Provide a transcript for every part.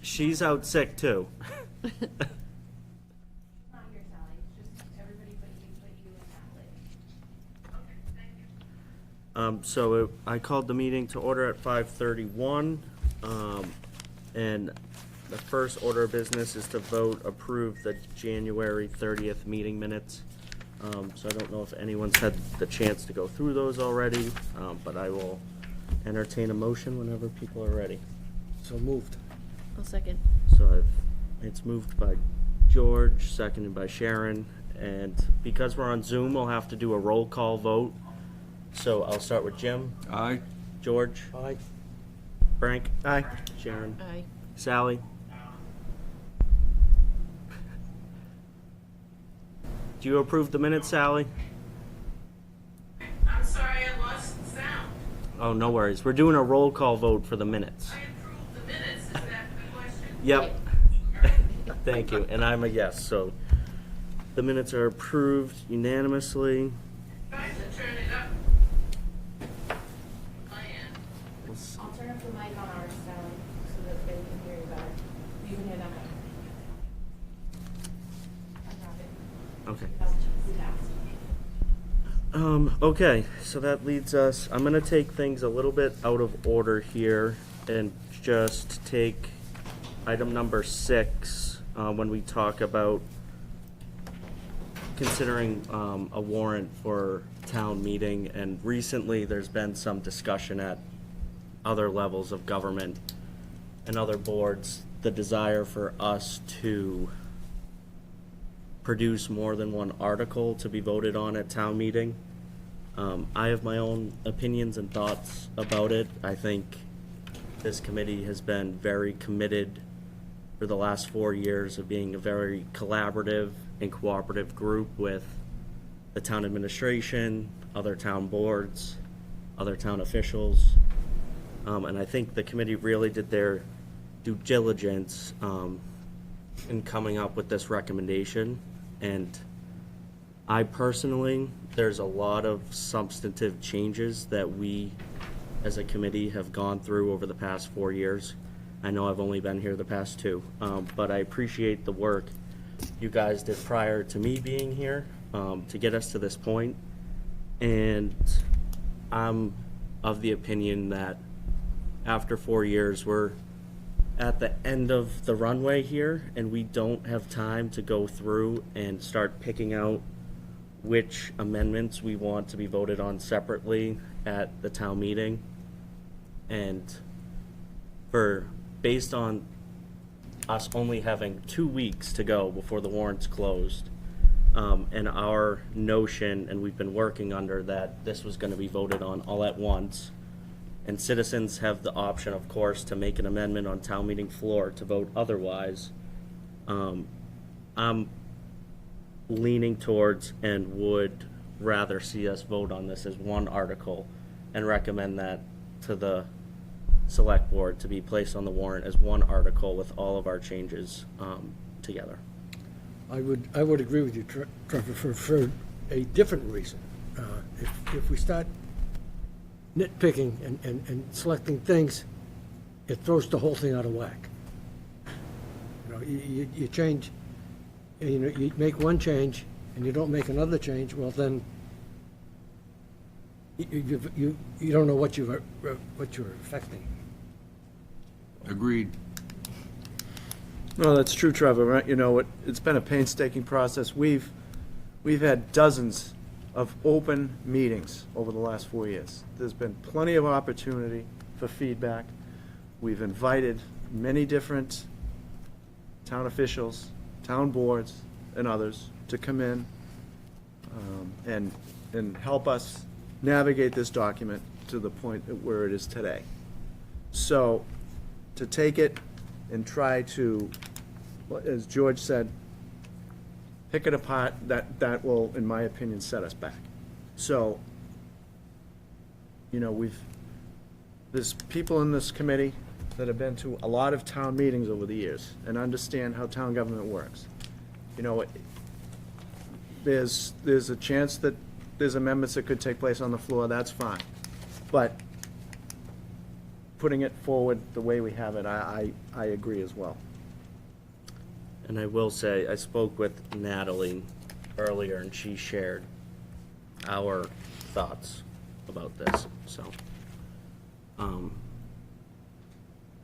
She's out sick too. Not here, Sally, it's just everybody but you and Natalie. Okay, thank you. So I called the meeting to order at 5:31, and the first order of business is to vote approve the January 30th meeting minutes. So I don't know if anyone's had the chance to go through those already, but I will entertain a motion whenever people are ready. So moved. I'll second. So it's moved by George, seconded by Sharon, and because we're on Zoom, we'll have to do a roll call vote. So I'll start with Jim. Aye. George. Aye. Frank. Aye. Sharon. Aye. Sally. Do you approve the minutes, Sally? I'm sorry, I lost sound. Oh, no worries. We're doing a roll call vote for the minutes. I approved the minutes, is that the question? Yep. Thank you. And I'm a yes, so the minutes are approved unanimously. Trying to turn it up. I am. I'll turn up the mic on ours, Sally, so that they can hear you better. You can hear them better. I got it. Okay. That's just fast. Okay, so that leads us, I'm gonna take things a little bit out of order here and just take item number 6, when we talk about considering, a warrant for town meeting. And recently, there's been some discussion at other levels of government and other boards, the desire for us to produce more than one article to be voted on at town meeting. I have my own opinions and thoughts about it. I think this committee has been very committed for the last 4 years of being a very collaborative and cooperative group with the town administration, other town boards, other town officials. And I think the committee really did their due diligence in coming up with this recommendation. And I personally, there's a lot of substantive changes that we as a committee have gone through over the past 4 years. I know I've only been here the past 2, but I appreciate the work you guys did prior to me being here to get us to this point. And I'm of the opinion that after 4 years, we're at the end of the runway here, and we don't have time to go through and start picking out which amendments we want to be voted on separately at the town meeting. And based on us only having 2 weeks to go before the warrant's closed, and our notion, and we've been working under that this was gonna be voted on all at once, and citizens have the option, of course, to make an amendment on town meeting floor to vote otherwise. I'm leaning towards and would rather see us vote on this as one article and recommend that to the select board to be placed on the warrant as one article with all of our changes together. I would agree with you, Trevor, for a different reason. If we start nitpicking and selecting things, it throws the whole thing out of whack. You know, you change, you know, you make one change and you don't make another change, well then, you don't know what you're affecting. Agreed. No, that's true, Trevor, right? You know, it's been a painstaking process. We've had dozens of open meetings over the last 4 years. There's been plenty of opportunity for feedback. We've invited many different town officials, town boards, and others to come in and help us navigate this document to the point where it is today. So to take it and try to, as George said, pick it apart, that will, in my opinion, set us back. So, you know, there's people in this committee that have been to a lot of town meetings over the years and understand how town government works. You know, there's a chance that there's amendments that could take place on the floor, that's fine. But putting it forward the way we have it, I agree as well. And I will say, I spoke with Natalie earlier, and she shared our thoughts about this, so.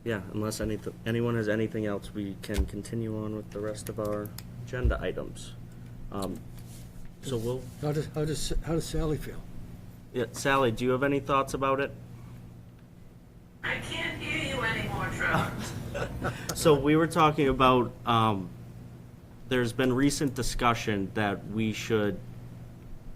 Yeah, unless anyone has anything else, we can continue on with the rest of our agenda items. So we'll, How does Sally feel? yeah, Sally, do you have any thoughts about it? I can't hear you anymore, Trevor. So we were talking about, there's been recent discussion that we should,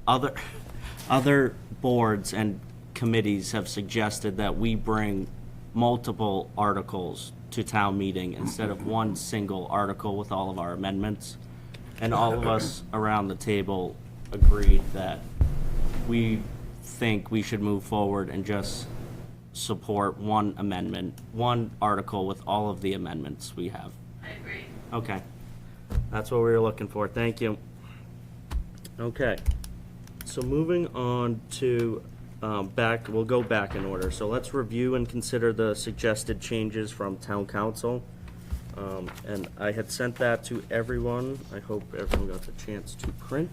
other boards and committees have suggested that we bring multiple articles to town meeting instead of one single article with all of our amendments. And all of us around the table agreed that we think we should move forward and just support one amendment, one article with all of the amendments we have. I agree. Okay. That's what we were looking for. Thank you. Okay. So moving on to we'll go back in order. So let's review and consider the suggested changes from town council. And I had sent that to everyone. I hope everyone got the chance to print.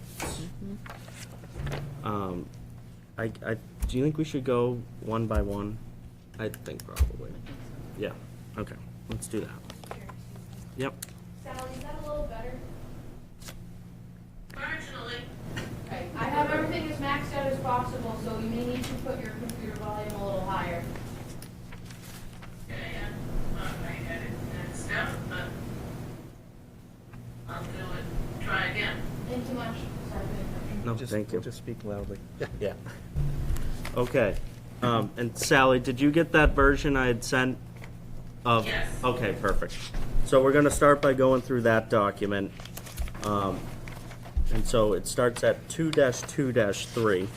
Do you think we should go one by one? I think probably. Yeah, okay, let's do that. Yep, Sally, is that a little better? Marginally, Okay, I have everything as maxed out as possible, so you may need to put your computer volume a little higher. yeah, I had it maxed out, but I'll do it, try again. Think too much. Sorry for the interruption. no, thank you. Just speak loudly. Yeah. Okay, and Sally, did you get that version I had sent of? Yes. Okay, perfect. So we're gonna start by going through that document. And so it starts at 2-2-3.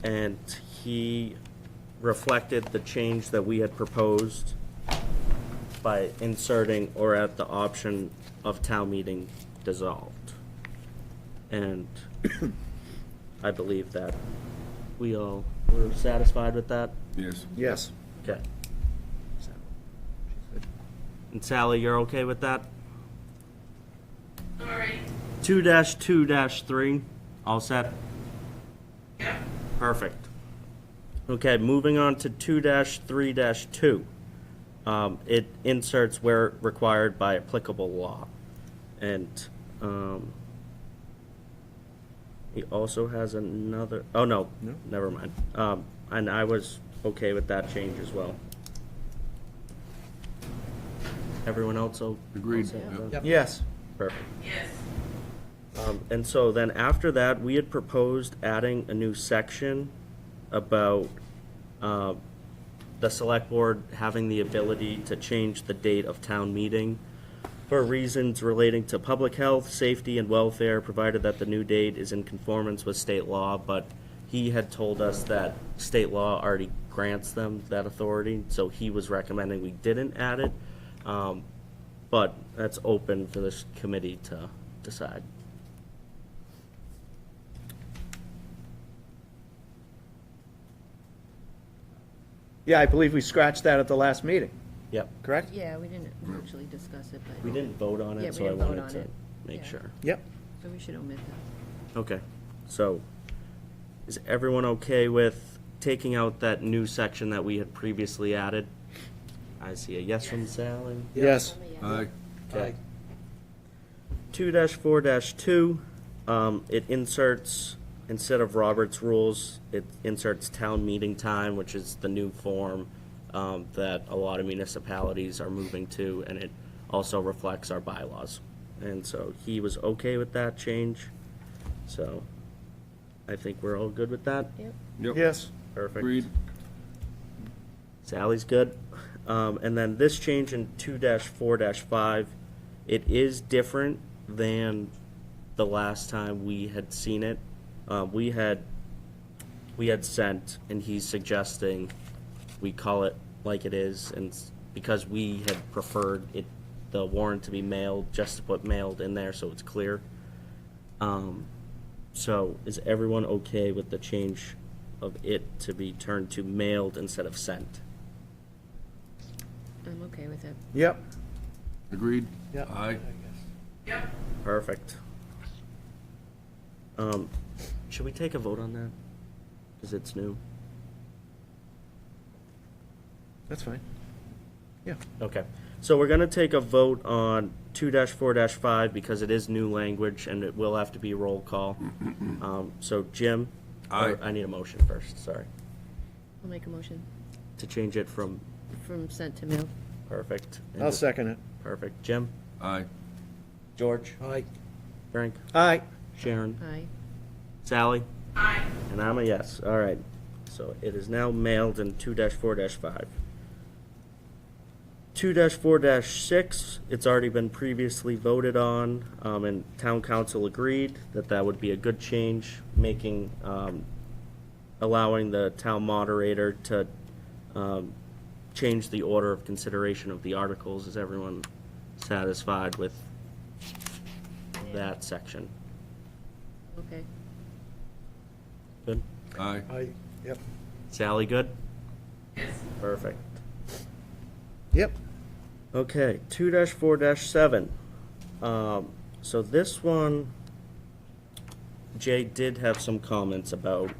And he reflected the change that we had proposed by inserting or at the option of town meeting dissolved. And I believe that we all were satisfied with that. Yes. Yes. Okay. And Sally, you're okay with that? Sorry, 2-2-3, all set? yep, Perfect. Okay, moving on to 2-3-2. It inserts where required by applicable law. And he also has another, oh no, No? never mind. And I was okay with that change as well. Everyone else Agreed. all set with Yep. that? Yes. Perfect. yes, And so then after that, we had proposed adding a new section about the select board having the ability to change the date of town meeting for reasons relating to public health, safety, and welfare, provided that the new date is in conformance with state law. But he had told us that state law already grants them that authority, so he was recommending we didn't add it. But that's open for this committee to decide. Yeah, I believe we scratched that at the last meeting, Yep. correct? Yeah, we didn't actually discuss it, but. We didn't vote on Yeah, it, we so I didn't vote wanted on to it. make Yeah. sure. Yep. So we should omit that. Okay, so is everyone okay with taking out that new section that we had previously added? I see a yes from Sally. Yes. Aye. Okay. 2-4-2, it inserts, instead of Robert's rules, it inserts town meeting time, which is the new form that a lot of municipalities are moving to, and it also reflects our bylaws. And so he was okay with that change, so I think we're all good with that. Yep. Yep. Yes. Perfect. Agreed. Sally's good. And then this change in 2-4-5, it is different than the last time we had seen it. We had sent, and he's suggesting we call it like it is, and because we had preferred it, the warrant to be mailed, just to put mailed in there so it's clear. So is everyone okay with the change of it to be turned to mailed instead of sent? I'm okay with it. Yep. Agreed? Yep. Aye. Yep. Perfect. Should we take a vote on that? Because it's new. That's fine. Yeah. Okay, so we're gonna take a vote on 2-4-5 because it is new language and it will have to be roll call. So Jim? Aye. or I need a motion first, sorry, I'll make a motion to change it from from sent to mail. perfect. I'll second it. Perfect. Jim? Aye. George? Aye. Frank? Aye. Sharon? Aye. Sally? Aye. And I'm a yes. All right. So it is now mailed in 2-4-5. 2-4-6, it's already been previously voted on, and town council agreed that that would be a good change, making, allowing the town moderator to, change the order of consideration of the articles. Is everyone satisfied with that section? Okay. Good? Aye. Aye. Yep. Sally, good? Yes. Perfect. Yep. Okay, 2-4-7. So this one, Jay did have some comments about,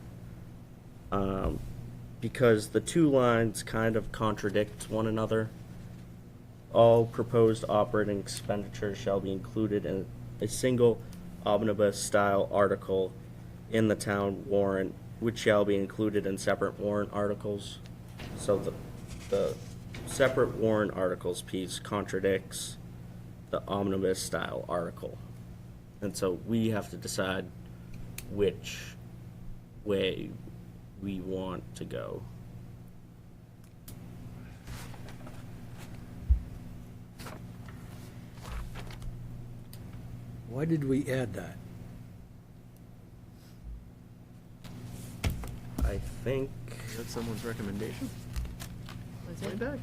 because the two lines kind of contradict one another. All proposed operating expenditures shall be included in a single omnibus-style article in the town warrant, which shall be included in separate warrant articles. So the separate warrant articles piece contradicts the omnibus-style article. And so we have to decide which way we want to go. Why did we add that? I think, Is that someone's recommendation? Was Way it? back.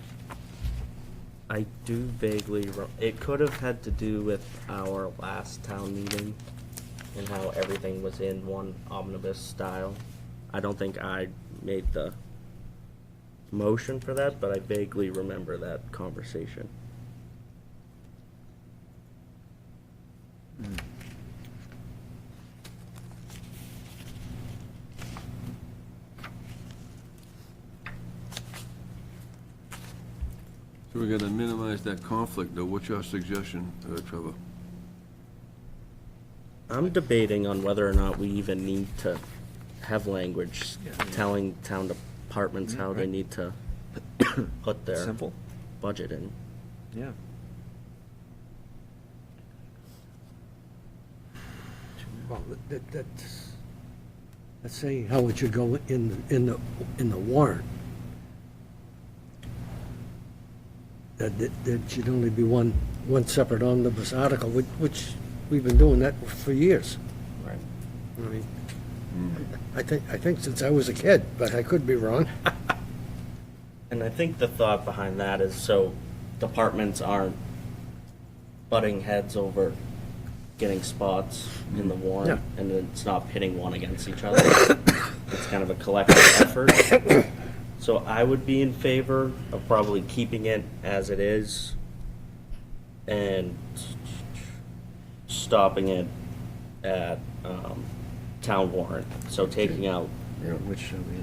I do vaguely, it could have had to do with our last town meeting and how everything was in one omnibus style. I don't think I made the motion for that, but I vaguely remember that conversation. So we're gonna minimize that conflict, though. What's your suggestion, Trevor? I'm debating on whether or not we even need to have language telling town departments how they need to put their Simple. budget in. Yeah. Well, that's saying how it should go in the warrant. That there should only be one separate omnibus article, which we've been doing that for years. Right. I mean, I think since I was a kid, but I could be wrong. And I think the thought behind that is so departments aren't butting heads over getting spots in the warrant, and it's not pitting one against each other. It's kind of a collective effort. So I would be in favor of probably keeping it as it is and stopping it at town warrant. So taking out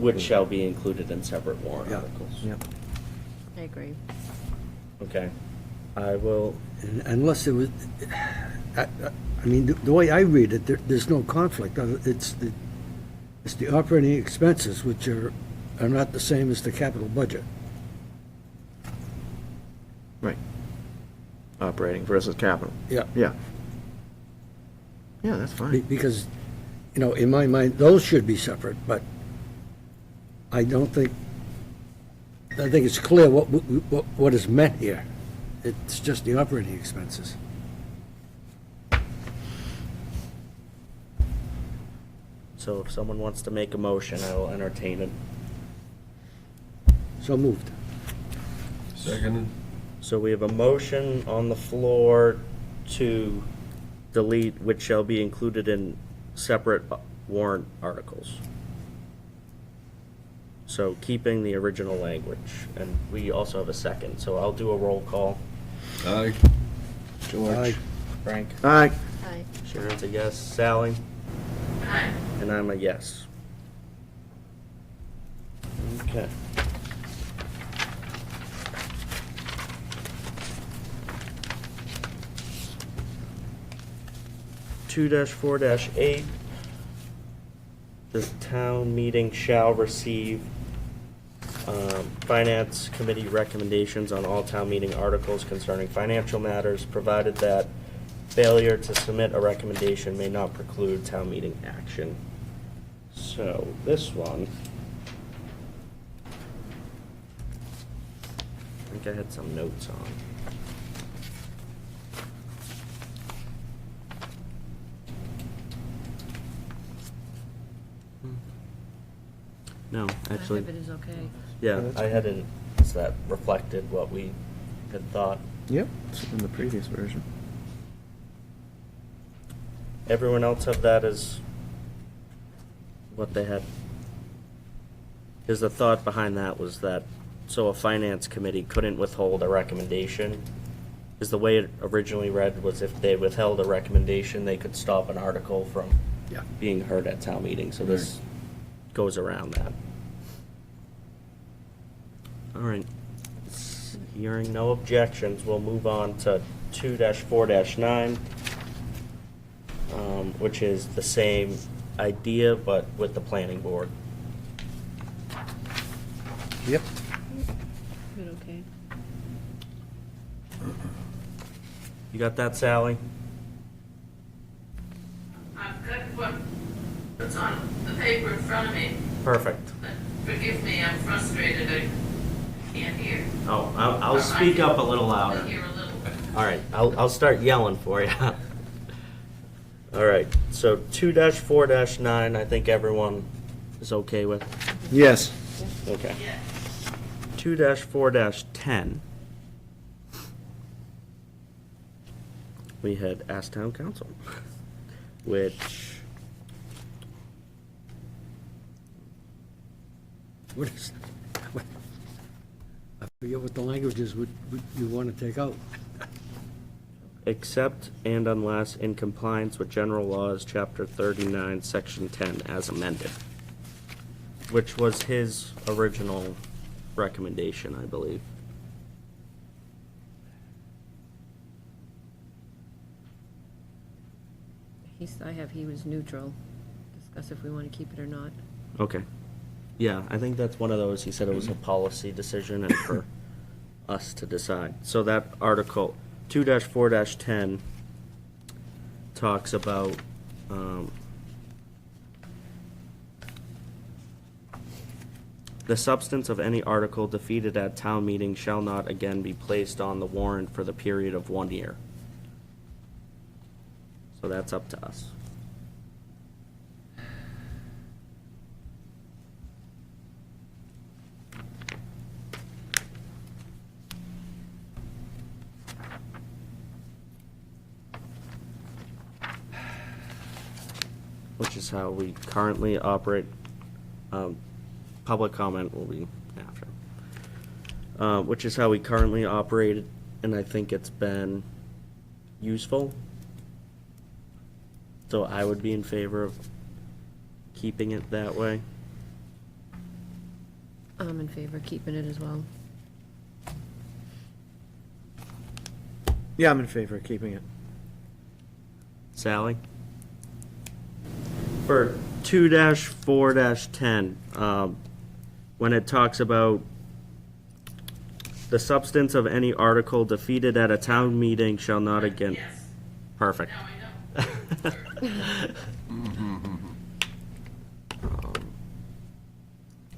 which shall be included in separate warrant Yeah. articles. Yep. I agree. Okay. I will, Unless it was, I mean, the way I read it, there's no conflict. It's the operating expenses, which are not the same as the capital budget. Right. Operating versus capital. Yeah. Yeah. Yeah, that's fine. Because, in my mind, those should be separate, but I think it's clear what is meant here. It's just the operating expenses. so if someone wants to make a motion, I will entertain it. So moved. Seconded? So we have a motion on the floor to delete which shall be included in separate warrant articles. So keeping the original language, and we also have a second, so I'll do a roll call. Aye. George? Aye. Frank? Aye. Aye. Sharon's a yes. Sally? Aye. And I'm a yes. Okay. Two 4 the town meeting shall receive finance committee recommendations on all town meeting articles concerning financial matters, provided that failure to submit a recommendation may not preclude town meeting action. So this one, I think I had some notes on. No, actually, Half of it is okay. yeah, I hadn't, so that reflected what we had thought. Yep, it's in the previous version. Everyone else have that as what they had? Because the thought behind that was that, so a finance committee couldn't withhold a recommendation. Because the way it originally read was if they withheld a recommendation, they could stop an article from Yeah. being heard at town meeting, so this goes around that. All right. Hearing no objections, we'll move on to 2-4-9, which is the same idea, but with the planning board. Yep. Good, okay. You got that, Sally? I've got what's on the paper in front of me, Perfect. but forgive me, I'm frustrated, I can't hear. Oh, I'll speak up a little I louder. hear a little. All right, I'll start yelling for you. All right, so 2-4-9, I think everyone is okay with. Yes. Okay. Yeah. 2-4-10. We had asked town council, which, What is, I forget what the languages would you want to take out. except and unless in compliance with general laws, chapter 39, section 10, as amended, which was his original recommendation, I believe. He was neutral. Discuss if we want to keep it or not. Okay. Yeah, I think that's one of those, he said it was a policy decision and for us to decide. So that article, 2-4-10, talks about, the substance of any article defeated at town meeting shall not again be placed on the warrant for the period of 1 year. So that's up to us. Which is how we currently operate. Public comment will be after. Which is how we currently operate, and I think it's been useful. So I would be in favor of keeping it that way. I'm in favor of keeping it as well. Yeah, I'm in favor of keeping it. Sally? For 2-4-10, when it talks about the substance of any article defeated at a town meeting shall not again. Yes, Perfect. now I know.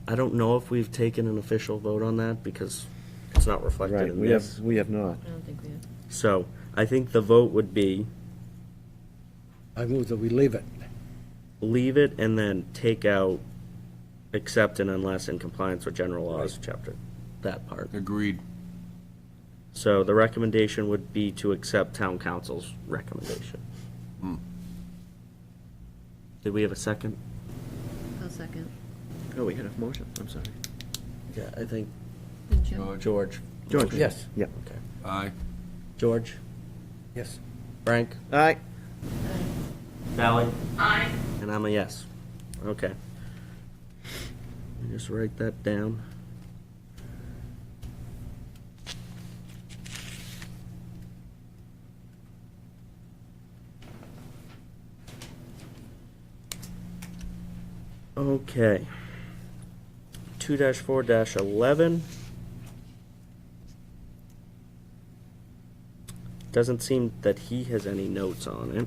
I don't know if we've taken an official vote on that because it's not reflected Right, in we this. have not. I don't think we have. So I think the vote would be I move that we leave it. leave it and then take out except and unless in compliance with general laws, chapter, that part. Agreed. So the recommendation would be to accept town council's recommendation. Did we have a second? I'll second. Oh, we had a motion, I'm sorry. Yeah, I think And Jim? George? George. Yes. Yep. Okay. Aye. George, Yes. Frank, All right. Sally, Aye. and I'm a yes. Okay. Let me just write that down. Okay. 2-4-11. Doesn't seem that he has any notes on it.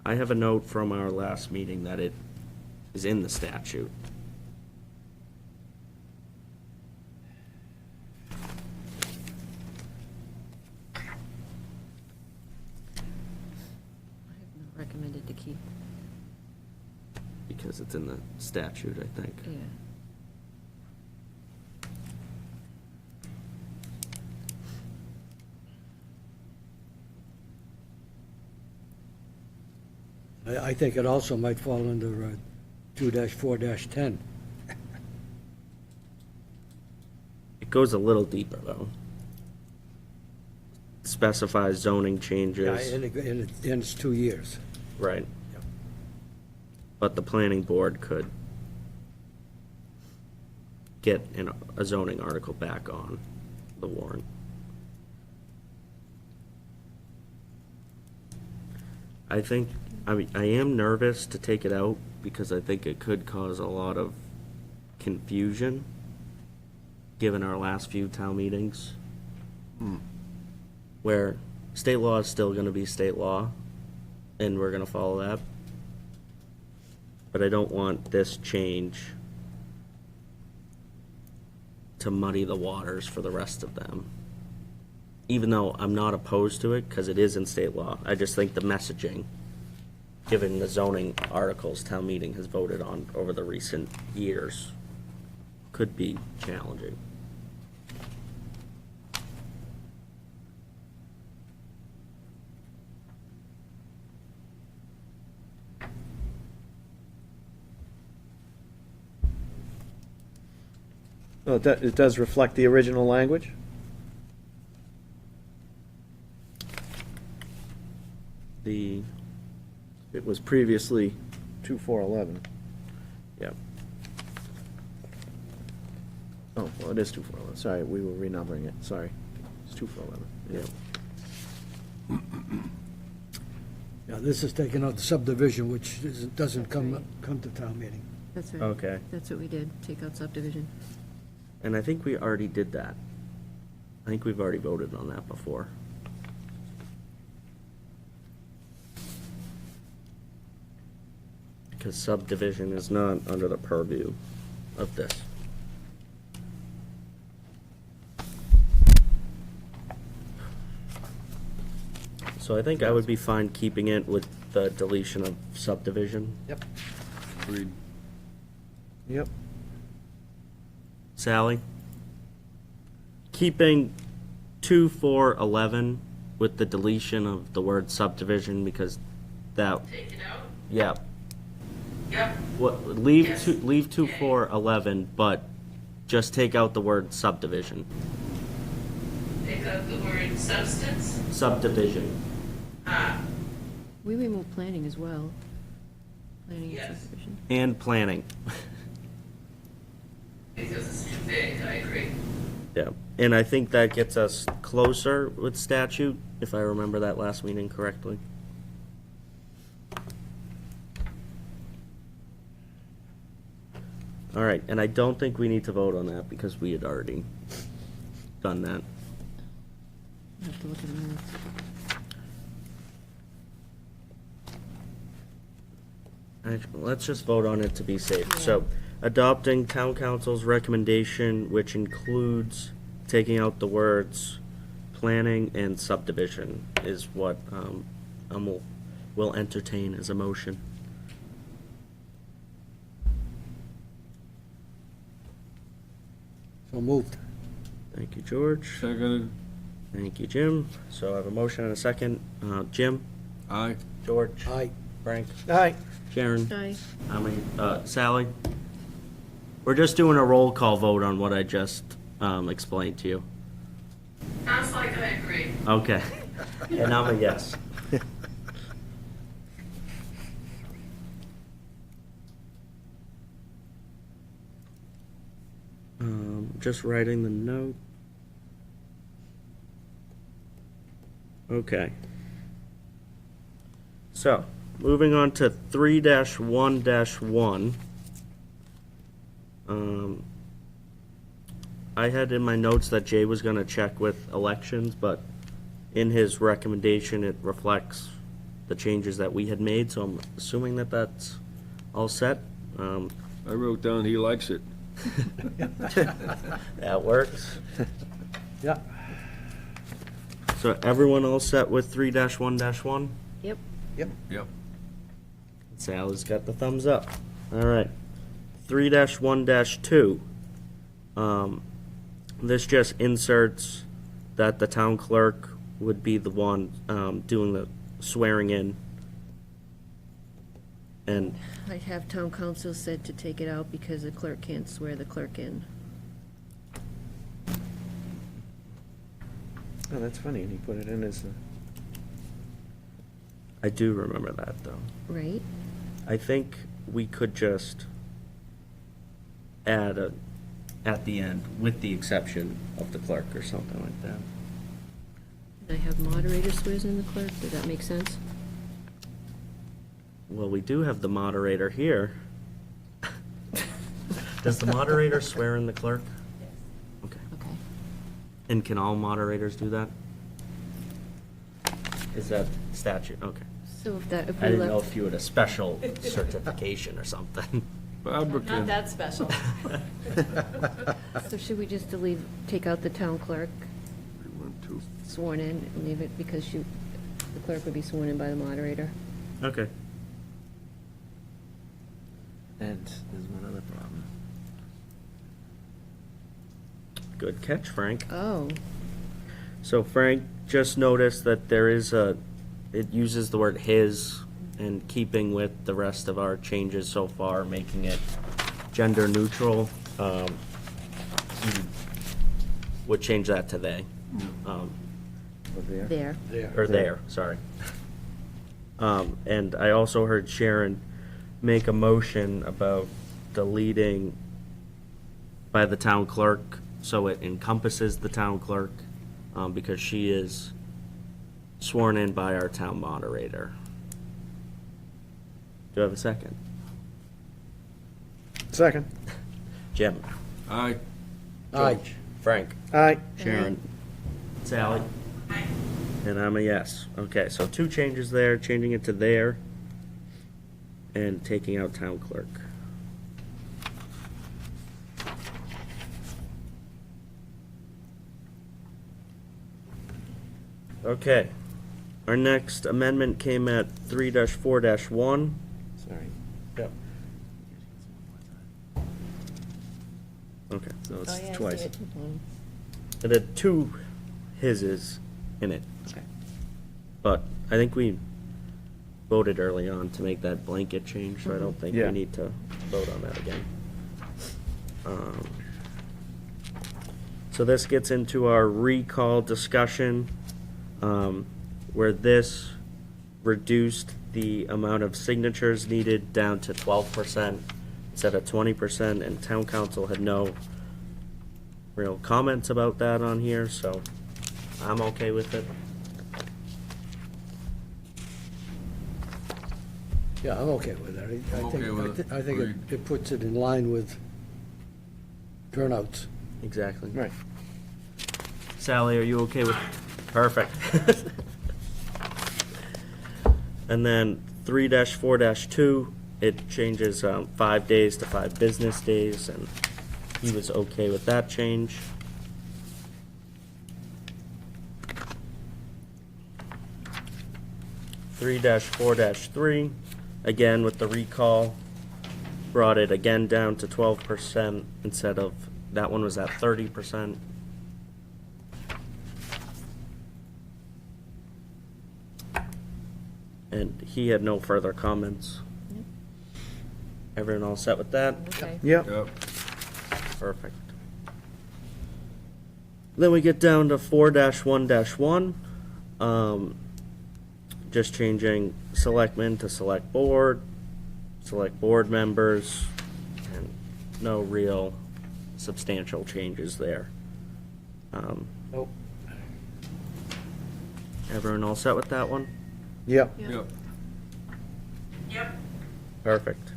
I have a note from our last meeting that it is in the statute. I have not recommended to keep, Because it's in the statute, I think. yeah. I think it also might fall under 2-4-10. It goes a little deeper, though. Specifies zoning Yeah, changes, and it's 2 years. right? Yep. But the planning board could get a zoning article back on the warrant. I think, I mean, I am nervous to take it out because I think it could cause a lot of confusion, given our last few town meetings. Where state law is still gonna be state law, and we're gonna follow that. But I don't want this change to muddy the waters for the rest of them. Even though I'm not opposed to it, because it is in state law, I just think the messaging, given the zoning articles town meeting has voted on over the recent years, could be challenging. Well, it does reflect the original language? The, It was previously 2-4-11. yeah, Oh, well, it is 2-4-11. Sorry, we were renumbering it. Sorry. It's 2-4-11. yeah. Yeah, this is taking out the subdivision, which doesn't come to town meeting. That's right. Okay. That's what we did, take out subdivision. And I think we already did that. I think we've already voted on that before. Because subdivision is not under the purview of this. So I think I would be fine keeping it with the deletion of subdivision. Yep. Agreed. Yep. Sally? Keeping 2-4-11 with the deletion of the word subdivision because that, Take it out? yeah. Yep. What, leave Yes. leave 2-4-11, but just take out the word subdivision. Take out the word substance. Subdivision. We removed planning as well. Planning and Yes. subdivision. And planning. Because it's too big, I agree. Yeah. And I think that gets us closer with statute, if I remember that last meeting correctly. All right, and I don't think we need to vote on that because we had already done that. I have to look at the minutes. Actually, let's just vote on it to be safe. So, adopting town council's recommendation, which includes taking out the words planning and subdivision, is what we'll entertain as a motion. So moved. Thank you, George. Seconded. Thank you, Jim. So I have a motion and a second. Jim, Aye. George? Aye. Frank? Aye. Sharon? Aye. Sally? We're just doing a roll call vote on what I just explained to you. Sounds like I agree. Okay. And I'm a yes. Just writing the note. Okay. So, moving on to 3-1-1. I had in my notes that Jay was gonna check with elections, but in his recommendation, it reflects the changes that we had made, so I'm assuming that that's all set. I wrote down he likes it. That works. Yeah. So everyone all set with 3-1-1? Yep. Yep. Sal's got the thumbs up. All right. 3-1-2. This just inserts that the town clerk would be the one doing the swearing in. And I have town council said to take it out because the clerk can't swear the clerk in. Oh, that's funny, and he put it in as I do remember that, though. Right? I think we could just add at the end, with the exception of the clerk or something like that. And I have moderator swears in the clerk. Does that make sense? Well, we do have the moderator here. Does the moderator swear in the clerk? Okay. Okay. And can all moderators do that? Is that statute? Okay. So if that, if I we didn't know left, if you had a special certification or something. Barbara Not can, that special. so should we just delete, take out the town clerk 1, 2. sworn in and leave it because the clerk would be sworn in by the moderator? Okay. and there's one other problem. Good catch, Frank. Oh, So Frank just noticed that there is it uses the word his in keeping with the rest of our changes so far, making it gender neutral. He would change that to they. Over there. there. There. Or there, sorry. And I also heard Sharon make a motion about deleting by the town clerk, so it encompasses the town clerk, because she is sworn in by our town moderator. Do I have a second? Second. Jim? Aye. Aye. George? Frank? Aye. Sharon? Sally? And I'm a yes. Okay, so two changes there, changing it to there and taking out town clerk. Okay, our next amendment came at 3-4-1. Sorry. Yep. Okay. So Oh, it's yeah, I see twice. it. It had two hises in it. Okay. But I think we voted early on to make that blanket change, so I don't think we Yeah. need to vote on that again. So this gets into our recall discussion, where this reduced the amount of signatures needed down to 12% instead of 20%, and town council had no real comments about that on here, so I'm okay with it. Yeah, I'm okay with that. I'm okay with it. I think Agreed. it puts it in line with turnouts. Exactly. Right. Sally, are you okay with? Perfect. And then 3-4-2, it changes 5 days to 5 business days, and he was okay with that change. Three 4-3, again with the recall, brought it again down to 12% instead of, that one was at 30%. And he had no further comments. Yep. Everyone all set with that? Okay. Yep. Yep. Perfect. Then we get down to 4-1-1. Just changing selectmen to select board members, and no real substantial changes there. Nope. Everyone all set with that one? Yep. Yeah. Yep. Yep. Perfect.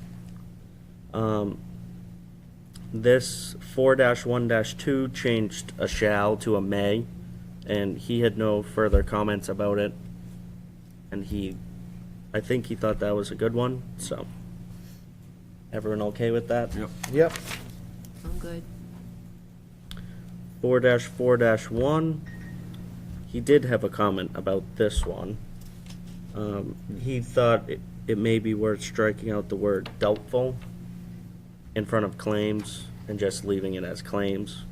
This 4-1-2 changed a shall to a may, and he had no further comments about it. And I think he thought that was a good one, so. Everyone okay with that? Yep. Yep. I'm good. 4-4-1, he did have a comment about this one. He thought it may be worth striking out the word doubtful in front of claims and just leaving it as claims.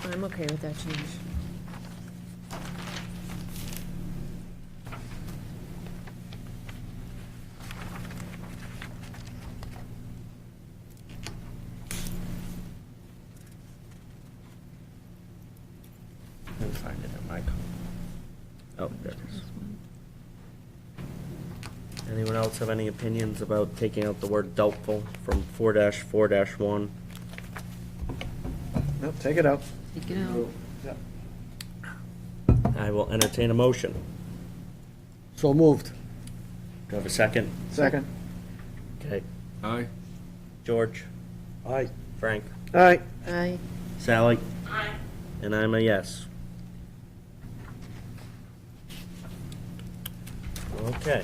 I'm okay with that change. Let me find it in my copy. Oh, there it is. Anyone else have any opinions about taking out the word doubtful from 4-4-1? Nope, take it out. Take it out. Yep. I will entertain a motion. So moved. Do I have a second? Second. Okay. Aye. George, Aye. Frank, All right. Aye. Sally, Aye. and I'm a yes. Okay.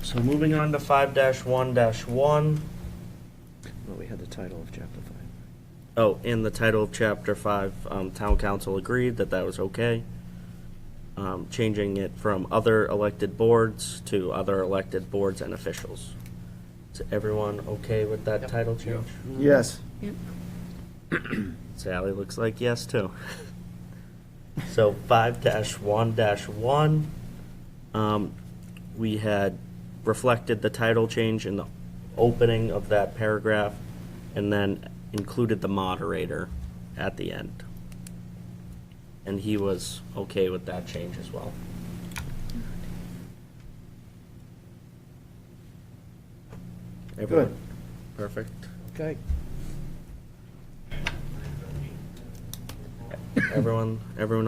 So moving on to 5-1-1. Well, we had the title of chapter 5. Oh, in the title of Chapter 5, Town Council agreed that that was okay. Changing it from other elected boards to other elected boards and officials. Is everyone okay with that Yep. title change? Yes. Yep. Sally looks like yes, too. So 5-1-1, we had reflected the title change in the opening of that paragraph and then included the moderator at the end. And he was okay with that change as well. Everyone? Perfect. Okay. Everyone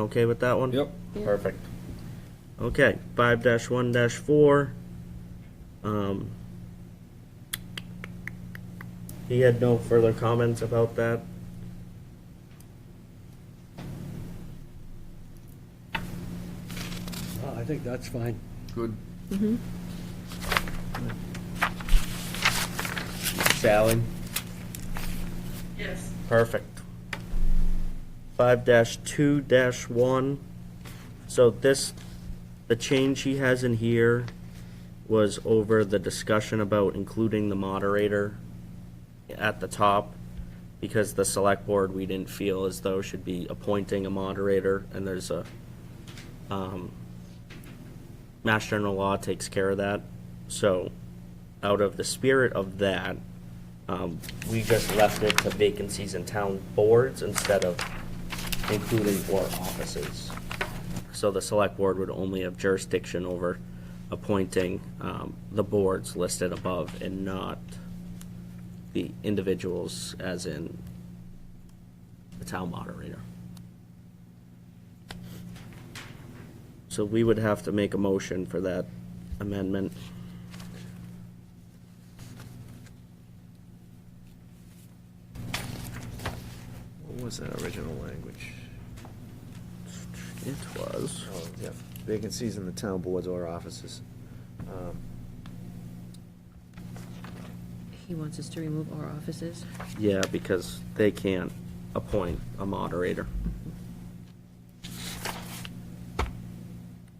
okay with that one? Yep. Yep. Perfect. Okay, 5-1-4. He had no further comments about that. I think that's fine. Good. Sally? Yes. Perfect. 5-2-1. So the change he has in here was over the discussion about including the moderator at the top, because the select board, we didn't feel as though should be appointing a moderator, and there's a, Mass General Law takes care of that. So, out of the spirit of that, we just left it to vacancies in town boards instead of including or offices. So the select board would only have jurisdiction over appointing the boards listed above and not the individuals, as in the town moderator. So we would have to make a motion for that amendment. What was that original language? It was. Oh, yeah. Vacancies in the town boards or offices. He wants us to remove our offices. Yeah, because they can't appoint a moderator.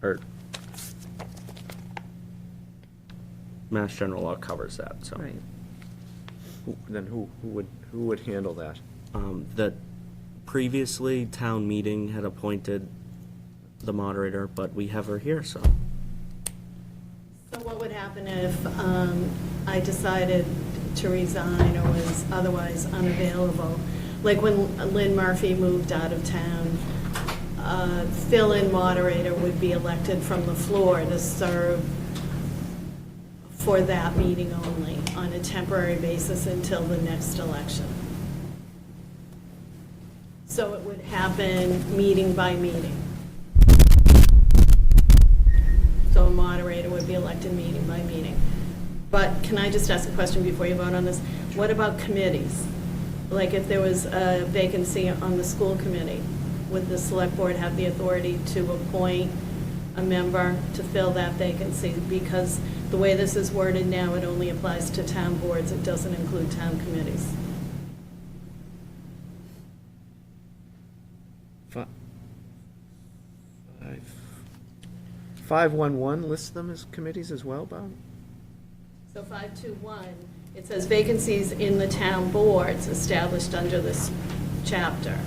or Mass General Law covers that, so. Right. Then who would handle that? The previously, town meeting had appointed the moderator, but we have her here, so. So what would happen if I decided to resign or was otherwise unavailable? Like when Lynn Murphy moved out of town, fill-in moderator would be elected from the floor to serve for that meeting only on a temporary basis until the next election. So it would happen meeting by meeting. So a moderator would be elected meeting by meeting. But can I just ask a question before you vote on this? What about committees? Like if there was a vacancy on the school committee, would the select board have the authority to appoint a member to fill that vacancy? Because the way this is worded now, it only applies to town boards. It doesn't include town committees. Fi- 511 lists them as committees as well, Bob? So 521, it says vacancies in the town boards established under this chapter.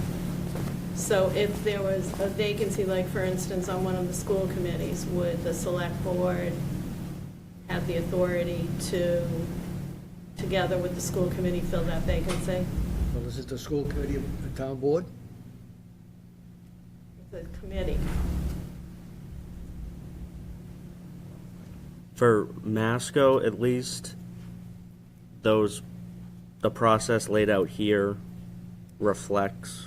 So if there was a vacancy, like for instance, on one of the school committees, would the select board have the authority to, together with the school committee, fill that vacancy? Well, is it the school committee of the town board? It's a committee. For Masco, at least, the process laid out here reflects,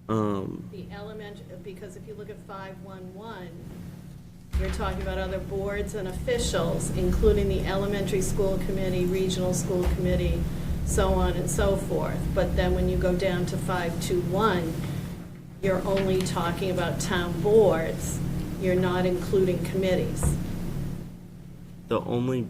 The element, because if you look at 511, you're talking about other boards and officials, including the elementary school committee, regional school committee, so on and so forth. But then when you go down to 521, you're only talking about town boards. You're not including committees. the only,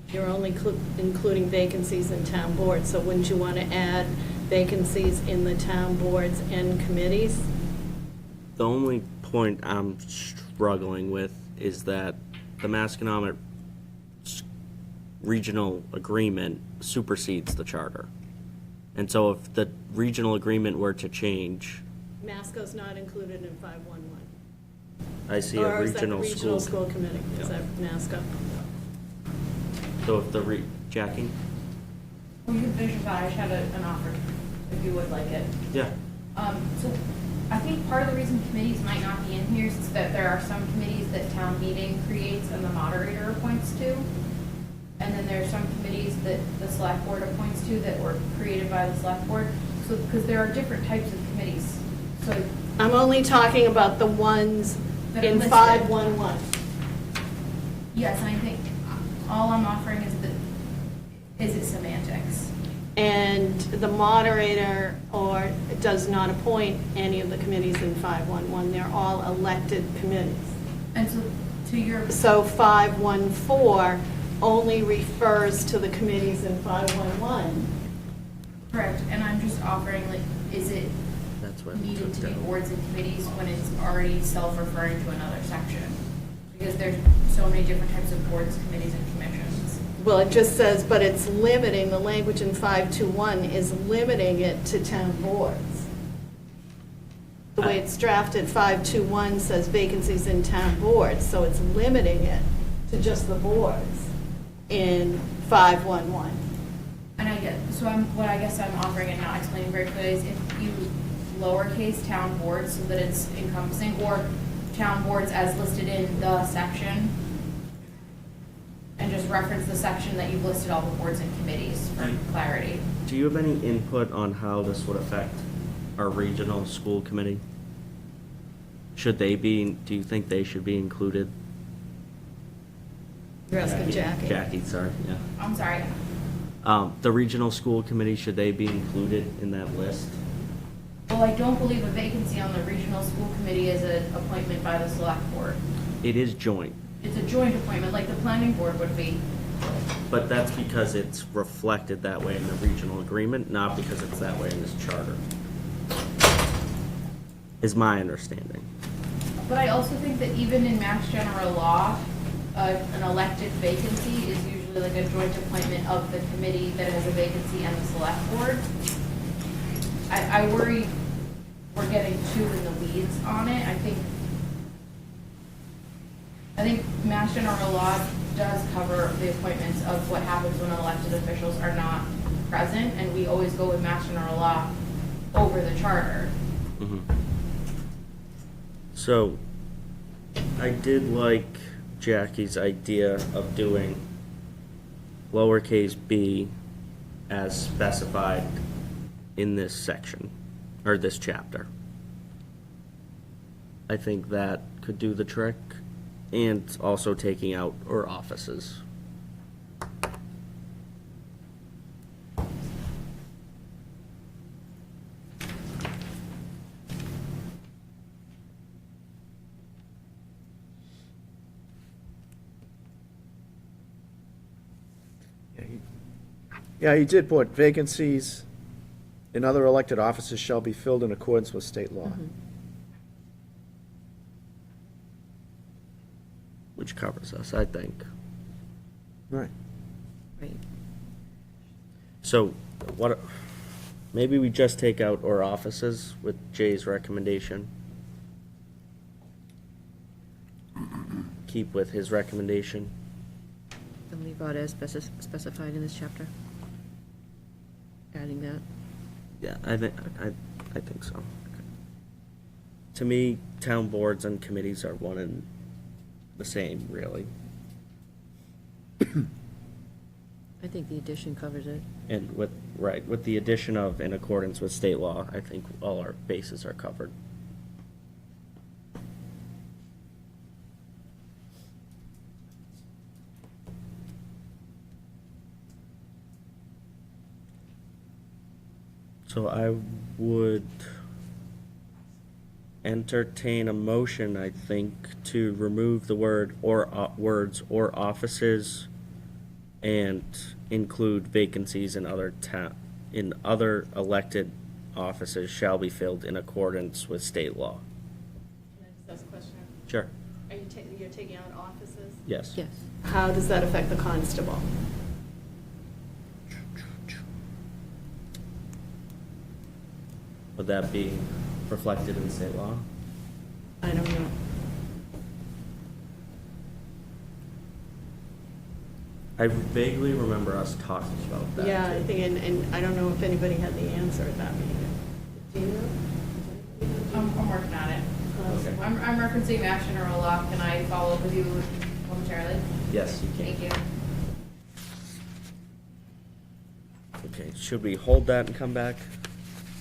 You're only including vacancies in town boards. So wouldn't you want to add vacancies in the town boards and committees? the only point I'm struggling with is that the Masconomet regional agreement supersedes the charter. And so if the regional agreement were to change, Masco's not included in 511. I see a Or is that the regional regional school. school committee? Is Yeah. that Masco? So if the Jackie? Well, you can finish with that, I just had an offer, if you would like it. Yeah. So I think part of the reason committees might not be in here is that there are some committees that town meeting creates and the moderator appoints to. And then there are some committees that the select board appoints to that were created by the select board. So, because there are different types of committees. So I'm only talking about the ones That are in listed. 511. yes, and I think all I'm offering is it semantics. And the moderator does not appoint any of the committees in 511. They're all elected committees. And so to your, So 514 only refers to the committees in 511. correct, and I'm just offering, like, is it That's what I needed took to be down. boards and committees when it's already self-referring to another section? Because there's so many different types of boards, committees, and commissions. Well, it just says, but it's limiting, the language in 521 is limiting it to town boards. The way it's drafted, 521 says vacancies in town boards, so it's limiting it to just the boards in 511. And I get, so what I guess I'm offering and not explaining very clearly is if you lowercase town boards so that it's encompassing, or town boards as listed in the section, and just reference the section that you've listed all the boards and committees for clarity. Do you have any input on how this would affect our regional school committee? Should they be, do you think they should be included? You're asking Jackie. Jackie, sorry, yeah. I'm sorry. The regional school committee, should they be included in that list? Well, I don't believe a vacancy on the regional school committee is an appointment by the select board. It is joint, It's a joint appointment, like the planning board would be. but that's because it's reflected that way in the regional agreement, not because it's that way in this charter. Is my understanding. But I also think that even in Mass General Law, an elected vacancy is usually like a joint appointment of the committee that has a vacancy and the select board. I worry we're getting too in the weeds on it. I think Mass General Law does cover the appointments of what happens when elected officials are not present, and we always go with Mass General Law over the charter. So, I did like Jackie's idea of doing lowercase b as specified in this section, or this chapter. I think that could do the trick, and also taking out or offices. Yeah, he did put vacancies in other elected offices shall be filled in accordance with state law. Which covers us, I think. Right. Right. So, what, maybe we just take out or offices with Jay's recommendation? Keep with his recommendation? And leave out as specified in this chapter. Adding that. Yeah, I think so. To me, town boards and committees are one and the same, really. I think the addition covers it. And with the addition of in accordance with state law, I think all our bases are covered. So I would entertain a motion, I think, to remove the word or words or offices and include vacancies in other elected offices shall be filled in accordance with state law. Can I just ask a question? Sure. Are you you're taking out offices? Yes. Yes. How does that affect the constable? Would that be reflected in state law? I don't know. I vaguely remember us talking about that. Yeah, I too. think, and I don't know if anybody had the answer at that meeting. Do you know? I'm working on it. Okay. I'm referencing Mass General Law. Can I follow up with you momentarily? Yes, you can. Thank you. Okay, should we hold that and come back?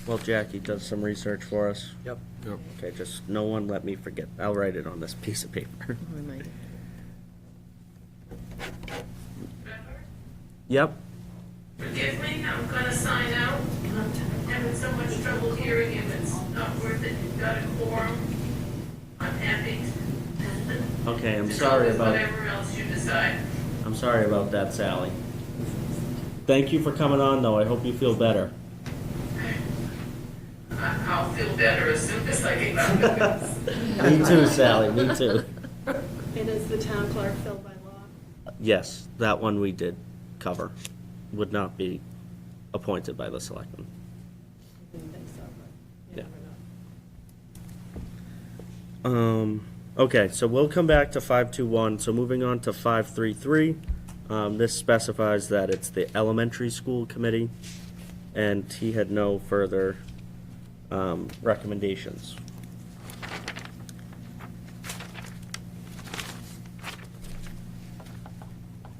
Well, Jackie does some research for us. Yep. Yep. Okay, just no one let me forget. I'll write it on this piece of paper. I'll remind it. Yep. Forgive me, I'm gonna sign out. I'm having so much trouble hearing if it's not worth it. You've got a quorum. I'm happy. Okay, I'm to go sorry with about, Whatever else you decide. I'm sorry about that, Sally. Thank you for coming on, though. I hope you feel better. I'll feel better as soon as I get out of this. Me too, Sally, me too. And is the town clerk filled by law? Yes, that one we did cover. Would not be appointed by the selectmen. I didn't think so, but you Yeah. never know. Okay, so we'll come back to 521. So moving on to 533. This specifies that it's the elementary school committee, and he had no further recommendations.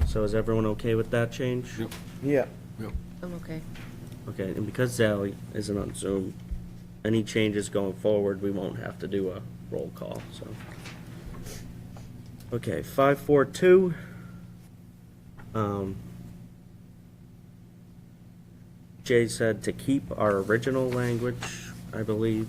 So is everyone okay with that change? Yep, Yeah. yep. I'm okay. Okay, and because Sally isn't on Zoom, any changes going forward, we won't have to do a roll call, so. Okay, 542. Jay said to keep our original language, I believe.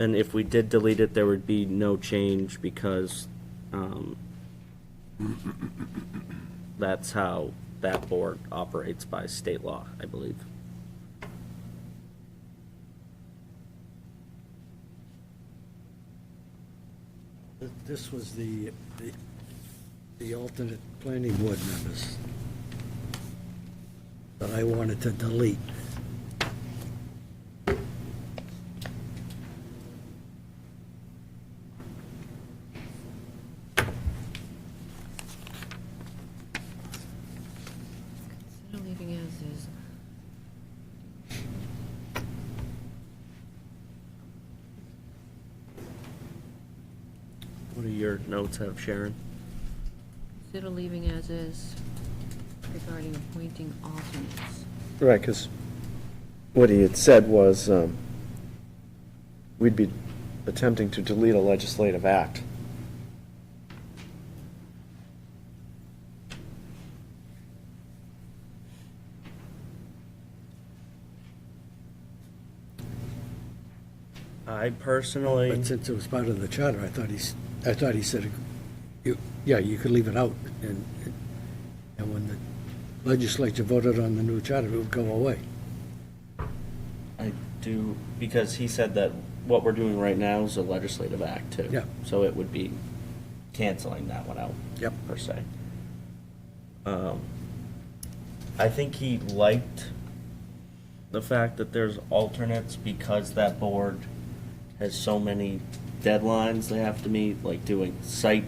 And if we did delete it, there would be no change because that's how that board operates by state law, I believe. This was the alternate planning board members that I wanted to delete. Consider leaving as is. What do your notes have, Sharon? Consider leaving as is regarding appointing alternates. Right, because what he had said was, we'd be attempting to delete a legislative act. I personally, But since it was part of the charter, I thought he said, you could leave it out, and when the legislature voted on the new charter, it would go away. I do, because he said that what we're doing right now is a legislative act too. Yeah. So it would be canceling that one out. Yep. Per se. I think he liked the fact that there's alternates because that board has so many deadlines they have to meet, like doing site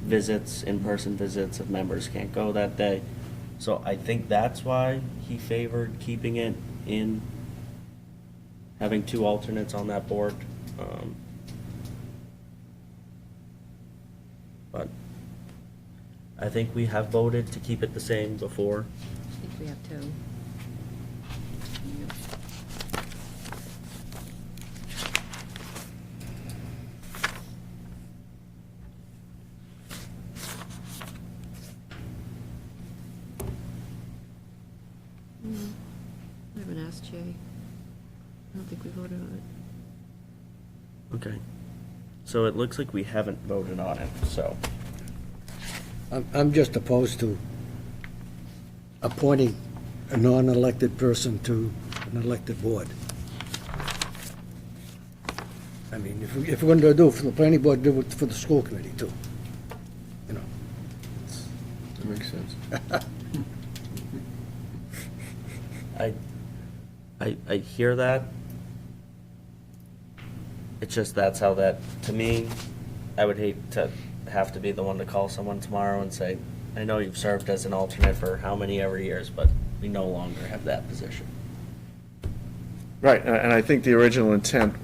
visits, in-person visits if members can't go that day. So I think that's why he favored keeping it in, having two alternates on that board. But I think we have voted to keep it the same before. I think we have two. I haven't asked Jay. I don't think we voted on it. Okay. So it looks like we haven't voted on it, so. I'm just opposed to appointing a non-elected person to an elected board. I mean, if we're going to do it for the planning board, do it for the school committee too. You know, That makes sense. I hear that. It's just that's how that, to me, I would hate to have to be the one to call someone tomorrow and say, I know you've served as an alternate for how many ever years, but we no longer have that position. Right, and I think the original intent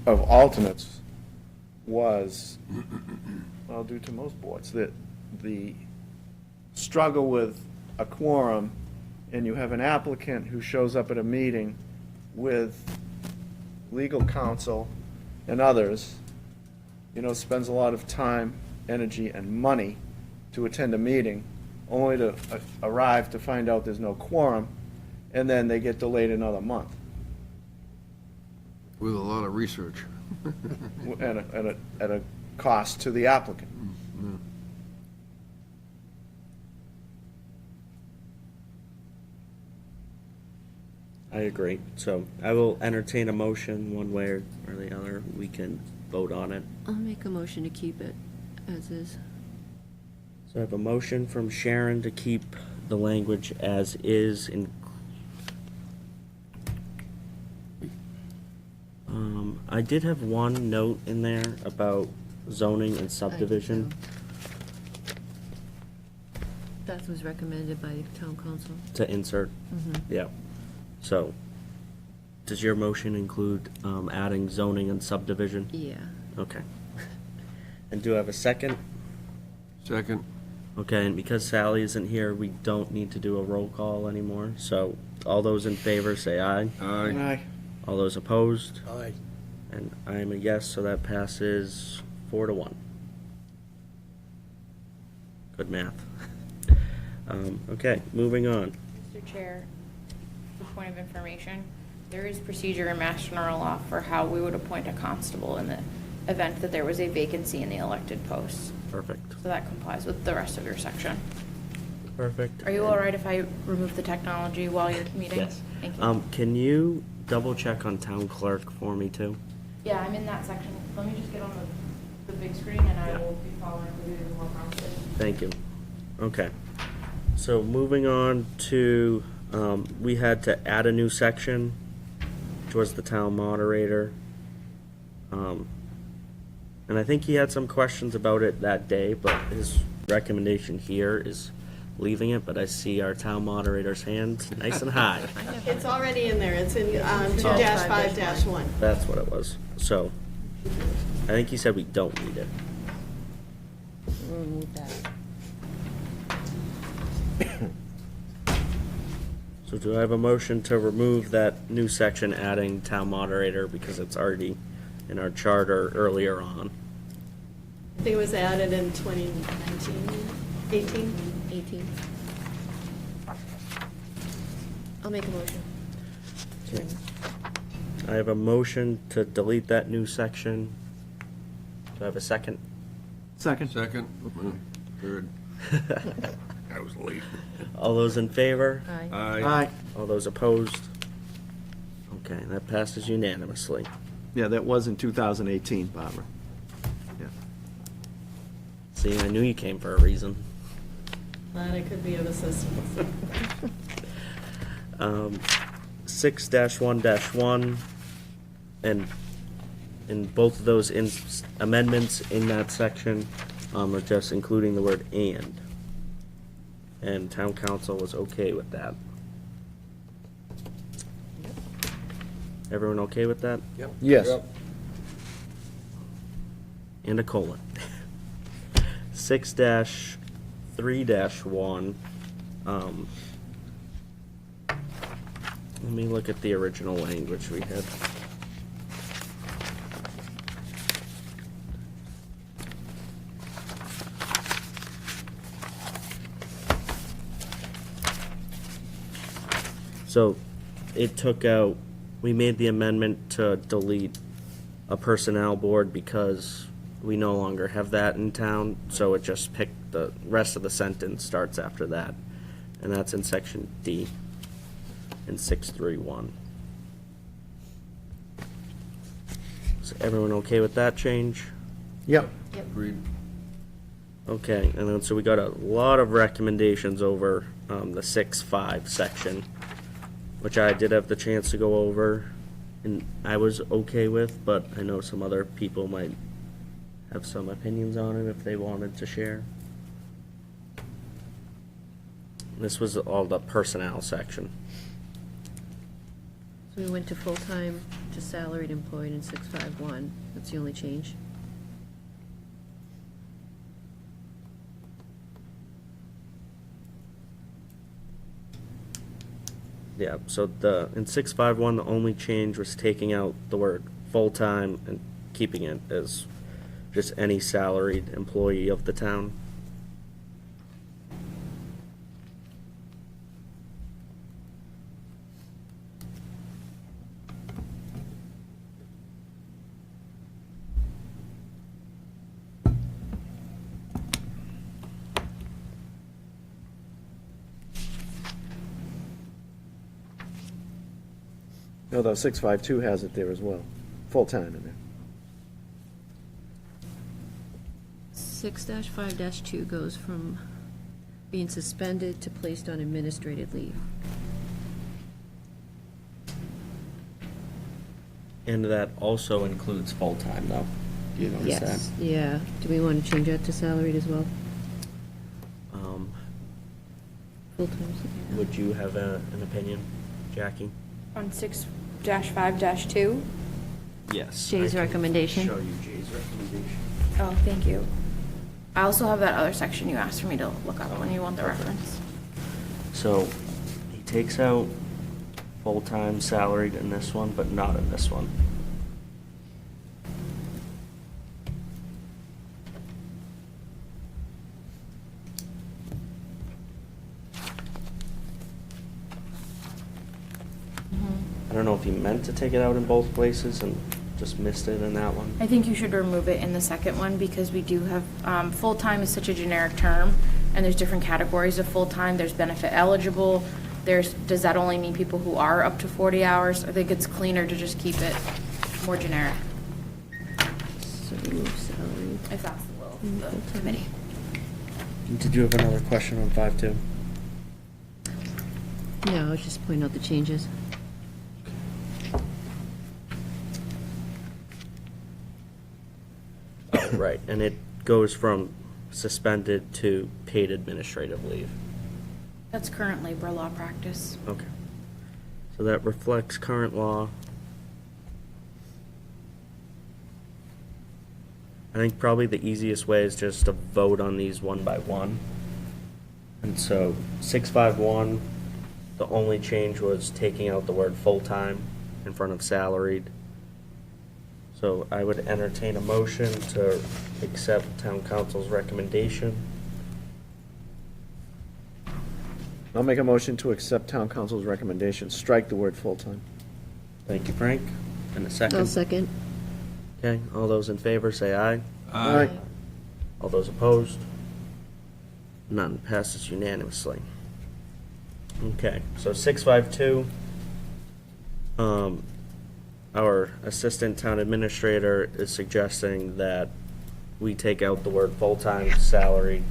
of alternates was, well, due to most boards, that the struggle with a quorum, and you have an applicant who shows up at a meeting with legal counsel and others, spends a lot of time, energy, and money to attend a meeting, only to arrive to find out there's no quorum, and then they get delayed another month. With a lot of research. At a cost to the applicant. I agree. So I will entertain a motion one way or the other. We can vote on it. I'll make a motion to keep it as is. So I have a motion from Sharon to keep the language as is in. I did have one note in there about zoning and subdivision. That was recommended by the town council. To insert. Yeah. So, does your motion include adding zoning and subdivision? Yeah. Okay. And do I have a second? Second. Okay, and because Sally isn't here, we don't need to do a roll call anymore. So, all those in favor say aye. Aye. All those opposed? Aye. And I am a yes, so that passes 4-1. Good math. Okay, moving on. Mr. Chair, for point of information, There is procedure in Mass General Law for how we would appoint a constable in the event that there was a vacancy in the elected post. Perfect. So that complies with the rest of your section. Perfect. Are you all right if I remove the technology while you're meeting? Yes. Thank you. Can you double check on town clerk for me too? Yeah, I'm in that section. Let me just get on the big screen and I Yeah. will be following with you more promptly. Thank you. Okay. So moving on to, we had to add a new section, which was the town moderator. And I think he had some questions about it that day, but his recommendation here is leaving it, but I see our town moderator's hand nice and high. It's already in there, it's in 2-5-1. That's what it was. So, I think he said we don't need it. Remove that. So do I have a motion to remove that new section adding town moderator because it's already in our charter earlier on? I think it was added in 2019, 18. 18. I'll make a motion. I have a motion to delete that new section. Do I have a second? Second? Second? Third? I was late. All those in favor? Aye. Aye. All those opposed? Okay, that passes unanimously. Yeah, that was in 2018, Barbara. Yeah. See, I knew you came for a reason. Glad I could be of assistance. 6-1-1, and in both of those amendments in that section, are just including the word "and." And town council was okay with that. Everyone okay with that? Yes. And a colon. 6-3-1, let me look at the original language we had. So it took out, we made the amendment to delete a personnel board because we no longer have that in town, so it just picked, the rest of the sentence starts after that. And that's in section D in 6-3-1. Is everyone okay with that change? Yep. Agreed. Okay, and then so we got a lot of recommendations over the 6-5 section, which I did have the chance to go over, and I was okay with, but I know some other people might have some opinions on it if they wanted to share. This was all the personnel section. So we went to full-time to salaried employed in 651. That's the only change. Yeah, so in 651, the only change was taking out the word full-time and keeping it as just any salaried employee of the town. No, though 652 has it there as well, full-time in there. 6-5-2 goes from being suspended to placed on administrative leave. And that also includes full-time, though. Do you notice that? Yes, yeah. Do we want to change that to salaried as well? Full-time. Would you have an opinion, Jackie? On 6-5-2? Yes. Jay's I can recommendation. Show you Jay's recommendation. Oh, thank you. I also have that other section you asked for me to look up when you want the reference. So he takes out full-time salaried in this one, but not in this one. don't know if he meant to take it out in both places and just missed it in that one. I think you should remove it in the second one because we do have, full-time is such a generic term, and there's different categories of full-time. There's benefit eligible. Does that only mean people who are up to 40 hours? I think it's cleaner to just keep it more generic, So remove salary. if that's the will of the committee. Did you have another question on 5.2? No, I was just pointing out the changes. Oh, right, and it goes from suspended to paid administrative leave. That's current labor law practice. Okay. So that reflects current law. I think probably the easiest way is just to vote on these one by one. And so 651, the only change was taking out the word full-time in front of salaried. So I would entertain a motion to accept town council's recommendation. I'll make a motion to accept town council's recommendation, strike the word full-time. Thank you, Frank. And a second. I'll second. Okay, all those in favor say aye. Aye. All those opposed? None. Passes unanimously. Okay, so 652, our assistant town administrator is suggesting that we take out the word full-time salary,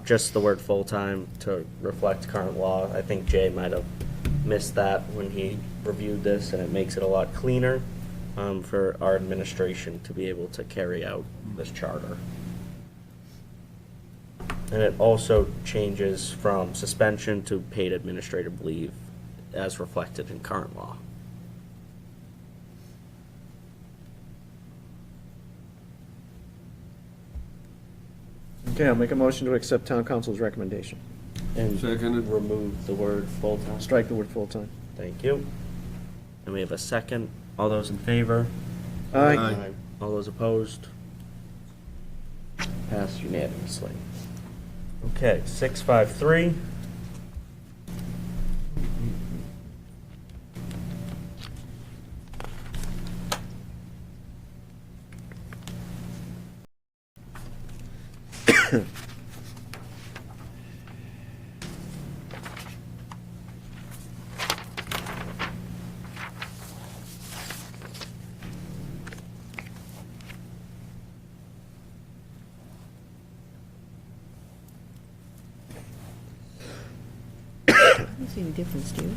just the word full-time to reflect current law. I think Jay might have missed that when he reviewed this, and it makes it a lot cleaner for our administration to be able to carry out this charter. And it also changes from suspension to paid administrative leave as reflected in current law. Okay, I'll make a motion to accept town council's recommendation, And Seconded. remove the word full-time. strike the word full-time. Thank you. And we have a second. All those in favor? Aye. All those opposed? Passed unanimously. Okay, 653. I don't see any difference, do you?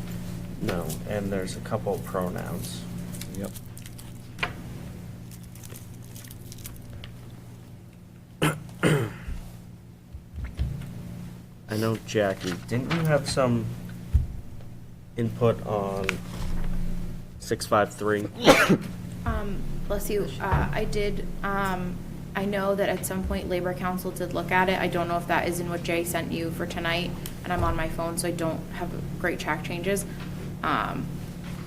No, and there's a couple pronouns. Yep. I know, Jackie, didn't you have some input on 653? Bless you, I did, I know that at some point Labor Council did look at it. I don't know if that is in what Jay sent you for tonight, and I'm on my phone, so I don't have great track changes.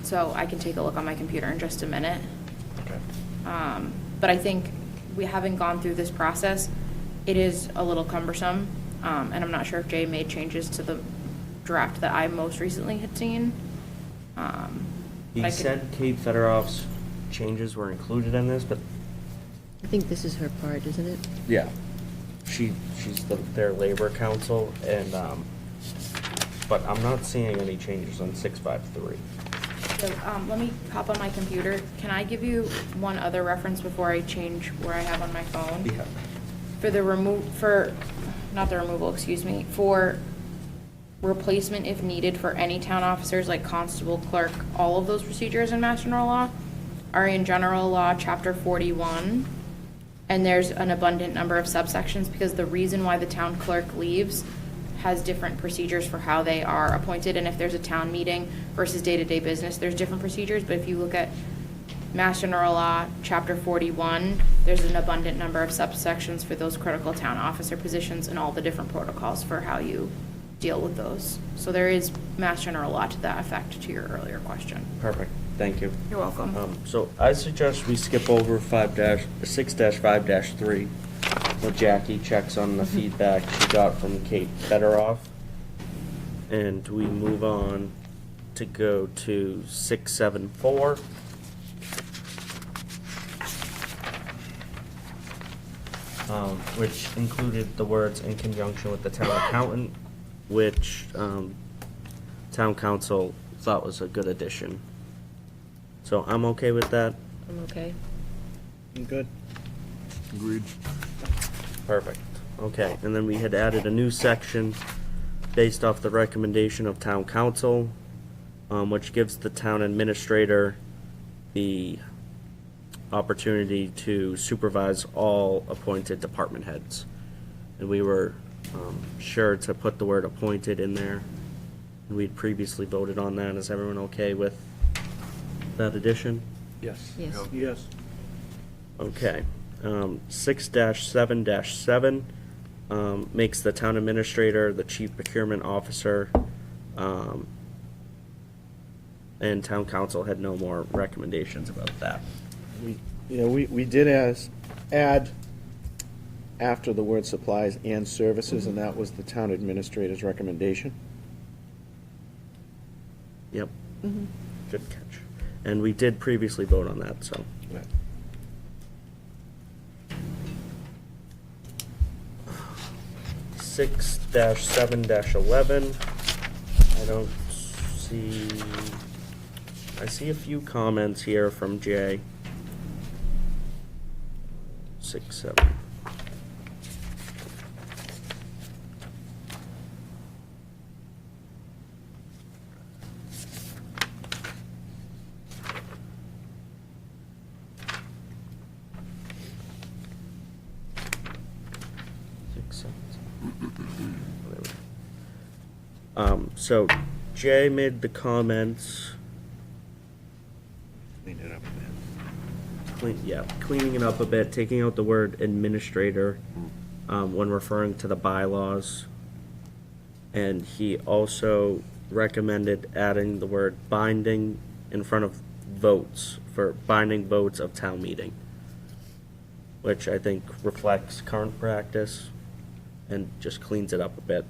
So I can take a look on my computer in just a minute. Okay. But I think we haven't gone through this process. It is a little cumbersome, and I'm not sure if Jay made changes to the draft that I most recently had seen. He I could- said Kate Federoff's changes were included in this, but I think this is her part, isn't it? yeah, she's their labor council, and but I'm not seeing any changes on 653. So, let me hop on my computer. Can I give you one other reference before I change where I have on my phone? Yeah. Not the removal, excuse me, for replacement if needed for any town officers like constable, clerk, all of those procedures in Mass General Law are in General Law, Chapter 41. And there's an abundant number of subsections because the reason why the town clerk leaves has different procedures for how they are appointed. And if there's a town meeting versus day-to-day business, there's different procedures. But if you look at Mass General Law, Chapter 41, there's an abundant number of subsections for those critical town officer positions and all the different protocols for how you deal with those. So there is Mass General Law to that effect, to your earlier question. Perfect, thank you. You're welcome. So I suggest we skip over 6-5-3, where Jackie checks on the feedback she got from Kate Federoff. And we move on to go to 674. Which included the words "in conjunction with the town accountant," which town council thought was a good addition. So I'm okay with that. I'm okay. Good. Agreed. Perfect. Okay, and then we had added a new section based off the recommendation of town council, which gives the town administrator the opportunity to supervise all appointed department heads. And we were sure to put the word appointed in there. And we'd previously voted on that. Is everyone okay with that addition? Yes. Yes. Yes. Okay. 6-7-7 makes the town administrator the chief procurement officer, and town council had no more recommendations about that. We did add after the word supplies and services, and that was the town administrator's recommendation. Yep. Good catch. And we did previously vote on that, so. 6-7-11, I don't see, I see a few comments here from Jay. 6-7. So Jay made the comments. Clean it up a Cleaning it up a bit, taking out the word administrator when referring to the bylaws. And he also recommended adding the word binding in front of votes for binding votes of town meeting, which I think reflects current practice and just cleans it up a bit.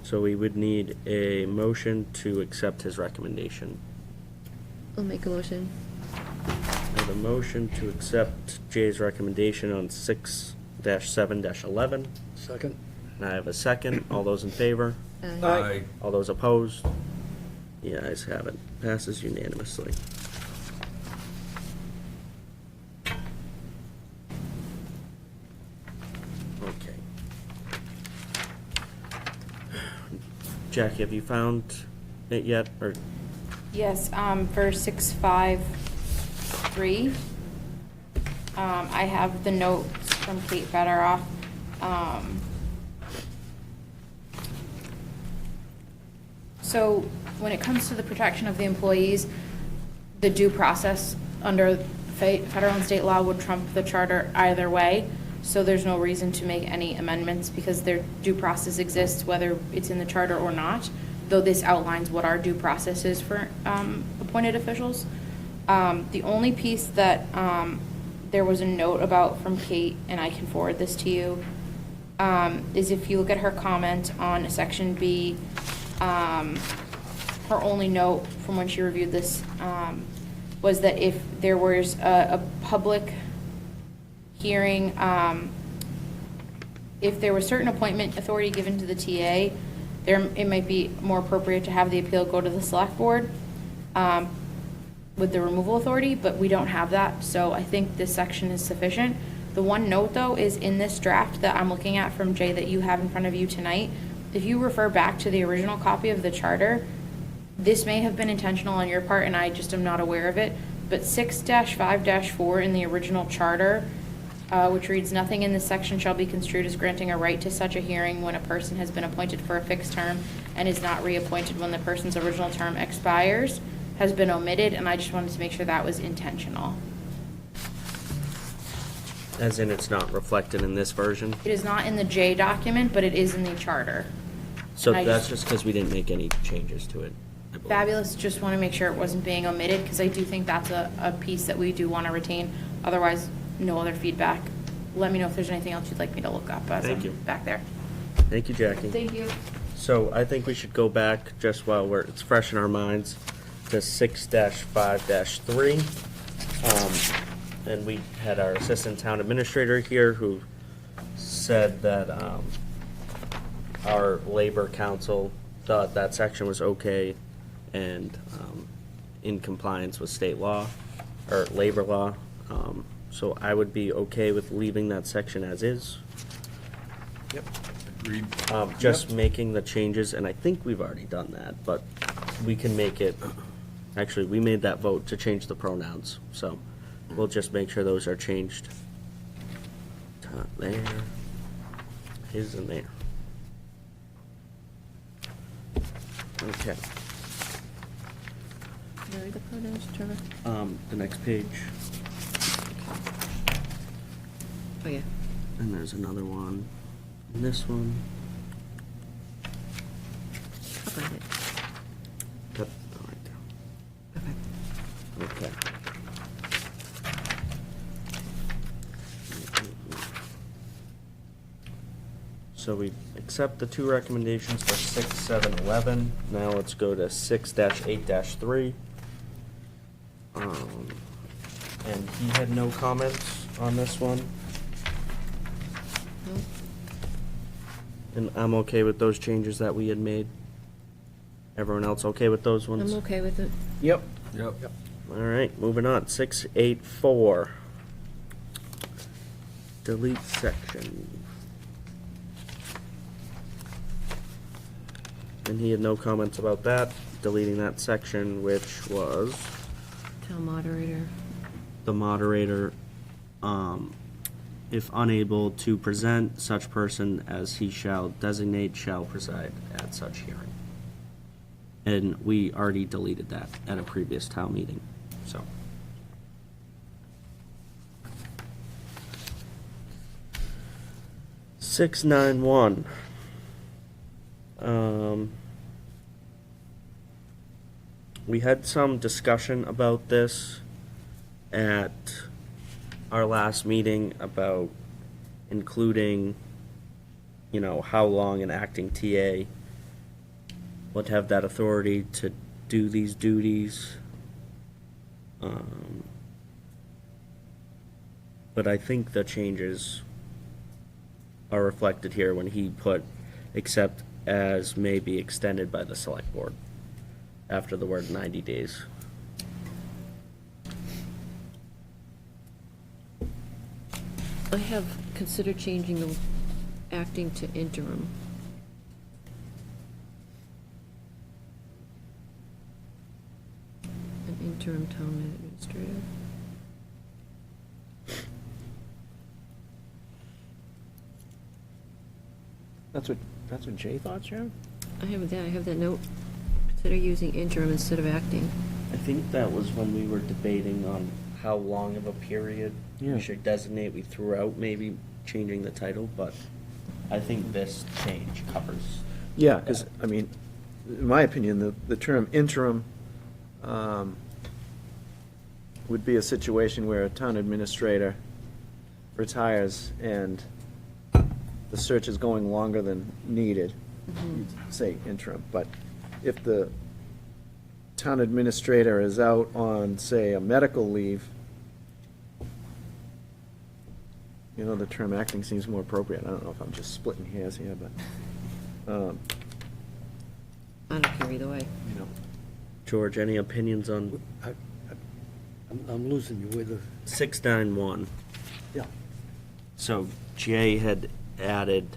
So we would need a motion to accept his recommendation. I'll make a motion. I have a motion to accept Jay's recommendation on 6-7-11. Second? And I have a second. All those in favor? Aye. All those opposed? The ayes have it. Passes unanimously. Okay. Jackie, have you found it yet, or? Yes, for 653, I have the notes from Kate Federoff. So when it comes to the protection of the employees, the due process under federal and state law would trump the charter either way. So there's no reason to make any amendments because their due process exists whether it's in the charter or not, though this outlines what our due process is for appointed officials. The only piece that there was a note about from Kate, and I can forward this to you, is if you look at her comment on section B, her only note from when she reviewed this was that if there was a public hearing, if there was certain appointment authority given to the TA, it might be more appropriate to have the appeal go to the select board with the removal authority, but we don't have that, so I think this section is sufficient. The one note, though, is in this draft that I'm looking at from Jay that you have in front of you tonight. If you refer back to the original copy of the charter, this may have been intentional on your part, and I just am not aware of it, but 6-5-4 in the original charter, which reads, "Nothing in this section shall be construed as granting a right to such a hearing when a person has been appointed for a fixed term and is not reappointed when the person's original term expires," has been omitted, and I just wanted to make sure that was intentional. As in, it's not reflected in this version? It is not in the J document, but it is in the charter. So And I that's just because we didn't make any changes to it, I believe. Fabulous, just want to make sure it wasn't being omitted, because I do think that's a piece that we do want to retain. Otherwise, no other feedback. Let me know if there's anything else you'd like me to look up as Thank I'm you. back there. Thank you, Jackie. Thank you. So I think we should go back, just while it's fresh in our minds, to 6-5-3. And we had our assistant town administrator here who said that our labor council thought that section was okay and in compliance with state law, or labor law. So I would be okay with leaving that section as is. Agreed. Just making the changes, and I think we've already done that, but we can make it, actually, we made that vote to change the pronouns, so we'll just make sure those are changed. There, his and there. Okay, Where are the pronouns, Trevor? the next page, Oh, yeah. and there's another one, and this one. I'll find it. Yep, right there. Okay. Okay. So we accept the two recommendations for 6, 7, 11. Now let's go to 6-8-3. And he had no comments on this one, No? and I'm okay with those changes that we had made. Everyone else okay with those ones? I'm okay with it. Yep. Yep. All right, moving on. 6-8-4. Delete section. And he had no comments about that, deleting that section, which was Town moderator. the moderator, if unable to present, such person as he shall designate shall preside at such hearing. And we already deleted that at a previous town meeting, so. Six, 9, 1. We had some discussion about this at our last meeting about including, you know, how long an acting TA would have that authority to do these duties. But I think the changes are reflected here when he put, except as may be extended by the select board, after the word 90 days. I have considered changing the acting to interim. An interim town administrator. That's what Jay thought, Sharon? I have that note. Consider using interim instead of acting. I think that was when we were debating on how long of a period Yeah. we should designate. We threw out maybe changing the title, but I think this change covers. Yeah, because, I mean, in my opinion, the term interim would be a situation where a town administrator retires and the search is going longer than needed, you'd say interim. But if the town administrator is out on, say, a medical leave, you know, the term acting seems more appropriate. I don't know if I'm just splitting hairs here, but, I don't care either way. you know. George, any opinions on I'm losing you with the, 691? yeah. So Jay had added,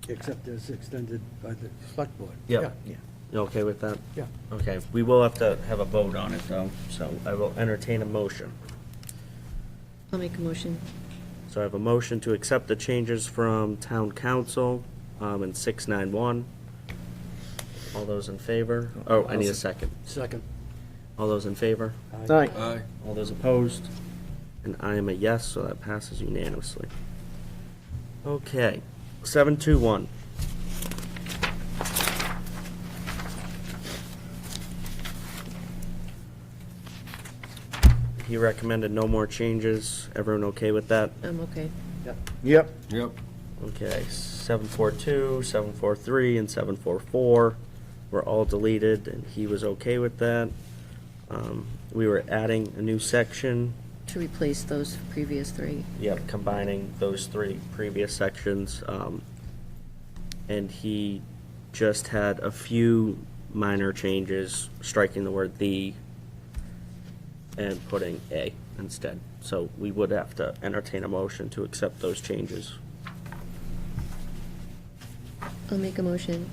Except as extended by the select board. Yep. Yeah, Yeah. you okay with that? yeah. Okay, we will have to have a vote on it though, so I will entertain a motion. I'll make a motion. So I have a motion to accept the changes from town council in 691. All those in favor? Oh, I need a second. Second. All those in favor? Aye. Aye. All those opposed? And I am a yes, so that passes unanimously. Okay, 721. He recommended no more changes. Everyone okay with that? I'm okay. Yep. Yep. Okay, 742, 743, and 744 were all deleted, and he was okay with that. We were adding a new section, To replace those previous three. yep, combining those three previous sections. And he just had a few minor changes, striking the word "the" and putting "a" instead. So we would have to entertain a motion to accept those changes. I'll make a motion.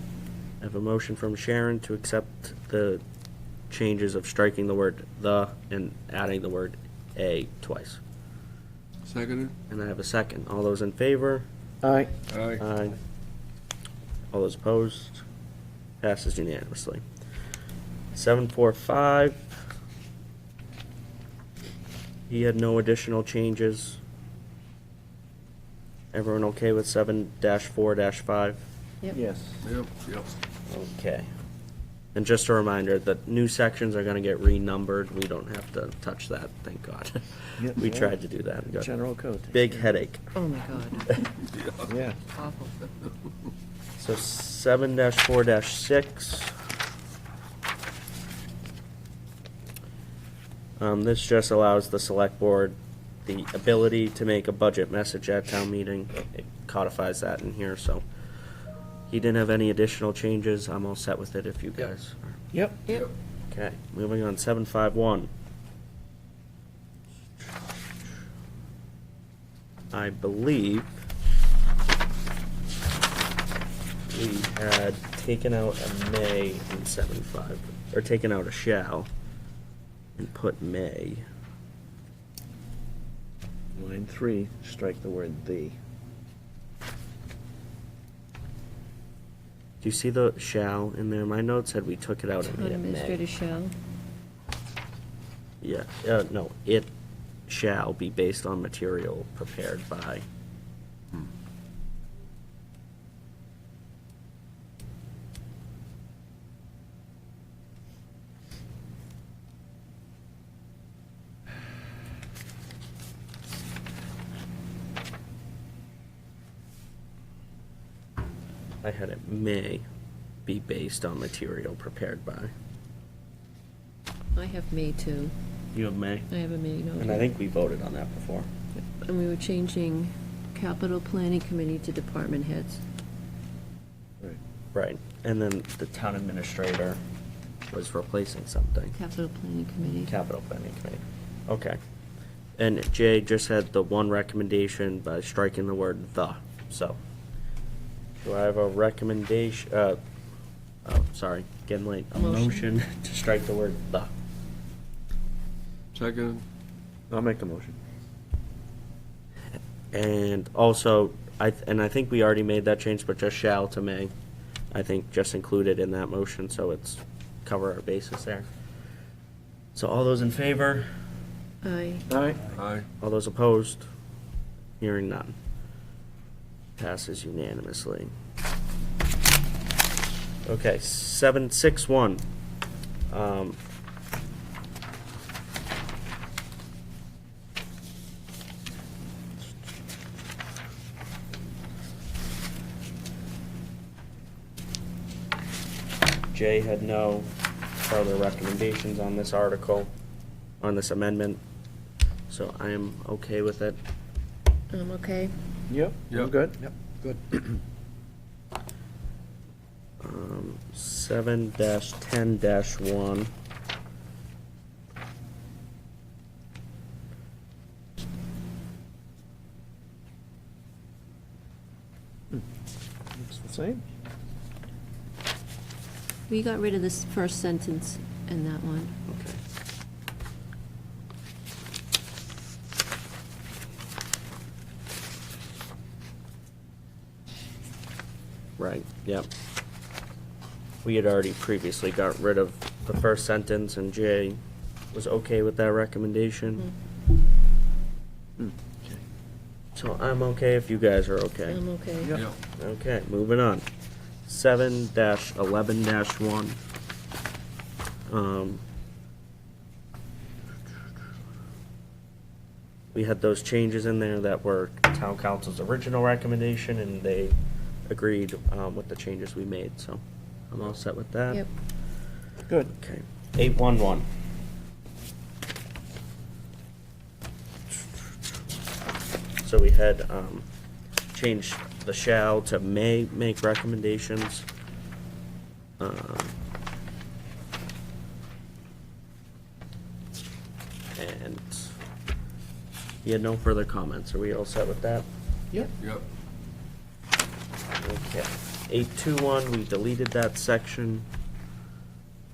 I have a motion from Sharon to accept the changes of striking the word "the" and adding the word "a" twice. Seconded? And I have a second. All those in favor? Aye. Aye. Aye. All those opposed? Passes unanimously. 745. He had no additional changes. Everyone okay with 7-4-5? Yep. Yes. Yep, yep. Okay. And just a reminder that new sections are gonna get renumbered. We don't have to touch that, thank God. Yep. We tried to do that. We got General code. big headache. Oh, my God. Yeah. Awful. So 7-4-6. This just allows the select board the ability to make a budget message at town meeting. It codifies that in here, so. He didn't have any additional changes. I'm all set with it if you guys are. Yep. Yep. Okay, moving on, 751. I believe we had taken out a may in 7.5, or taken out a shall and put may. Line 3, strike the word "the." Do you see the shall in there? My notes said we took it out and Town made it administrator may. shall. Yeah, no, it shall be based on material prepared by. I had it may be based on material prepared by. I have May too. You have may? I have a May note. And I think we voted on that before. And we were changing capital planning committee to department heads. Right. Right. And then the town administrator was replacing something. Capital planning committee. Capital planning committee. Okay. And Jay just had the one recommendation by striking the word "the," so. Do I have a recommendation, sorry, getting late. A Motion. motion to strike the word "the." Seconded? I'll make the motion. And also, I think we already made that change, but just shall to may. I think just included in that motion, so it's cover our bases there. So all those in favor? Aye. Aye. Aye. All those opposed? Hearing none. Passes unanimously. Okay, 761. Jay had no further recommendations on this article, on this amendment, so I am okay with it. Okay. Yep. I'm Yep. good. Yep, good. 7-10-1. Looks the same. We got rid of this first sentence in that one. Okay. Right, yep. We had already previously got rid of the first sentence, and Jay was okay with that recommendation. Okay. So I'm okay if you guys are okay. I'm okay. Yep. Yep. Okay, moving on. 7-11-1. we had those changes in there that were town council's original recommendation, and they agreed with the changes we made, so I'm all set with that. Yep. Good. Okay, 811. So we had changed the shall to may make recommendations. And you had no further comments. Are we all set with that? Yep. Yep. Okay. 821, we deleted that section.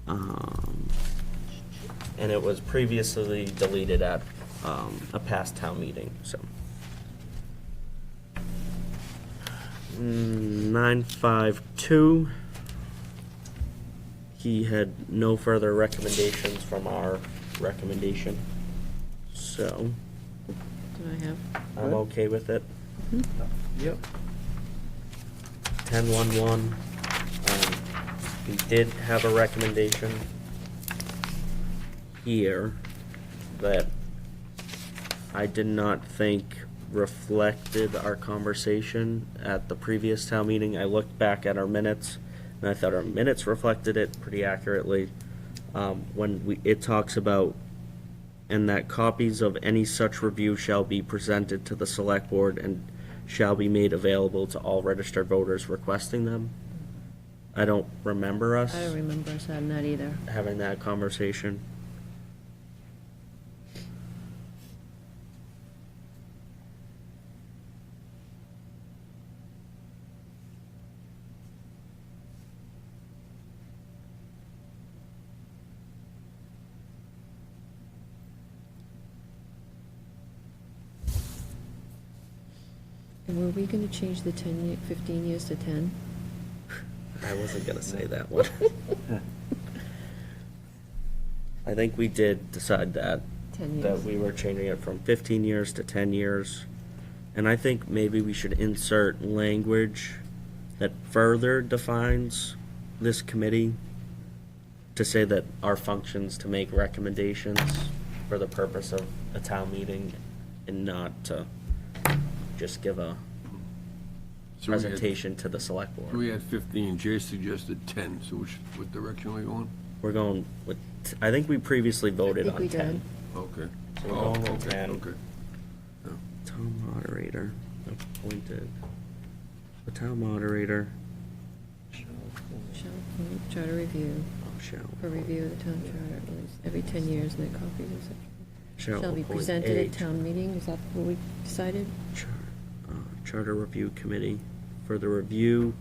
And it was previously deleted at a past town meeting, so. 952, he had no further recommendations from our recommendation, so Did I have? I'm okay with it. Yep. 1011, we did have a recommendation here that I did not think reflected our conversation at the previous town meeting. I looked back at our minutes, and I thought our minutes reflected it pretty accurately. It talks about, and that copies of any such review shall be presented to the select board and shall be made available to all registered voters requesting them. I don't remember us I don't remember us having that either. having that conversation. And were we gonna change the 15 years to 10? I wasn't gonna say that one. I think we did decide that. 10 That years. we were changing it from 15 years to 10 years. And I think maybe we should insert language that further defines this committee to say that our functions to make recommendations for the purpose of a town meeting and not to just give a So we had- presentation to the select board. We had 15, Jay suggested 10, so what direction are we going? We're going with, I think we previously voted think on we 10. did. Okay. So we're Oh, going with okay, 10. okay. Town moderator appointed. The town moderator Shall appoint charter review shall. for review of the town charter at least every 10 years, and then copies of such. Shall be appoint presented a at town meeting, is that what we decided? Charter review committee for the review.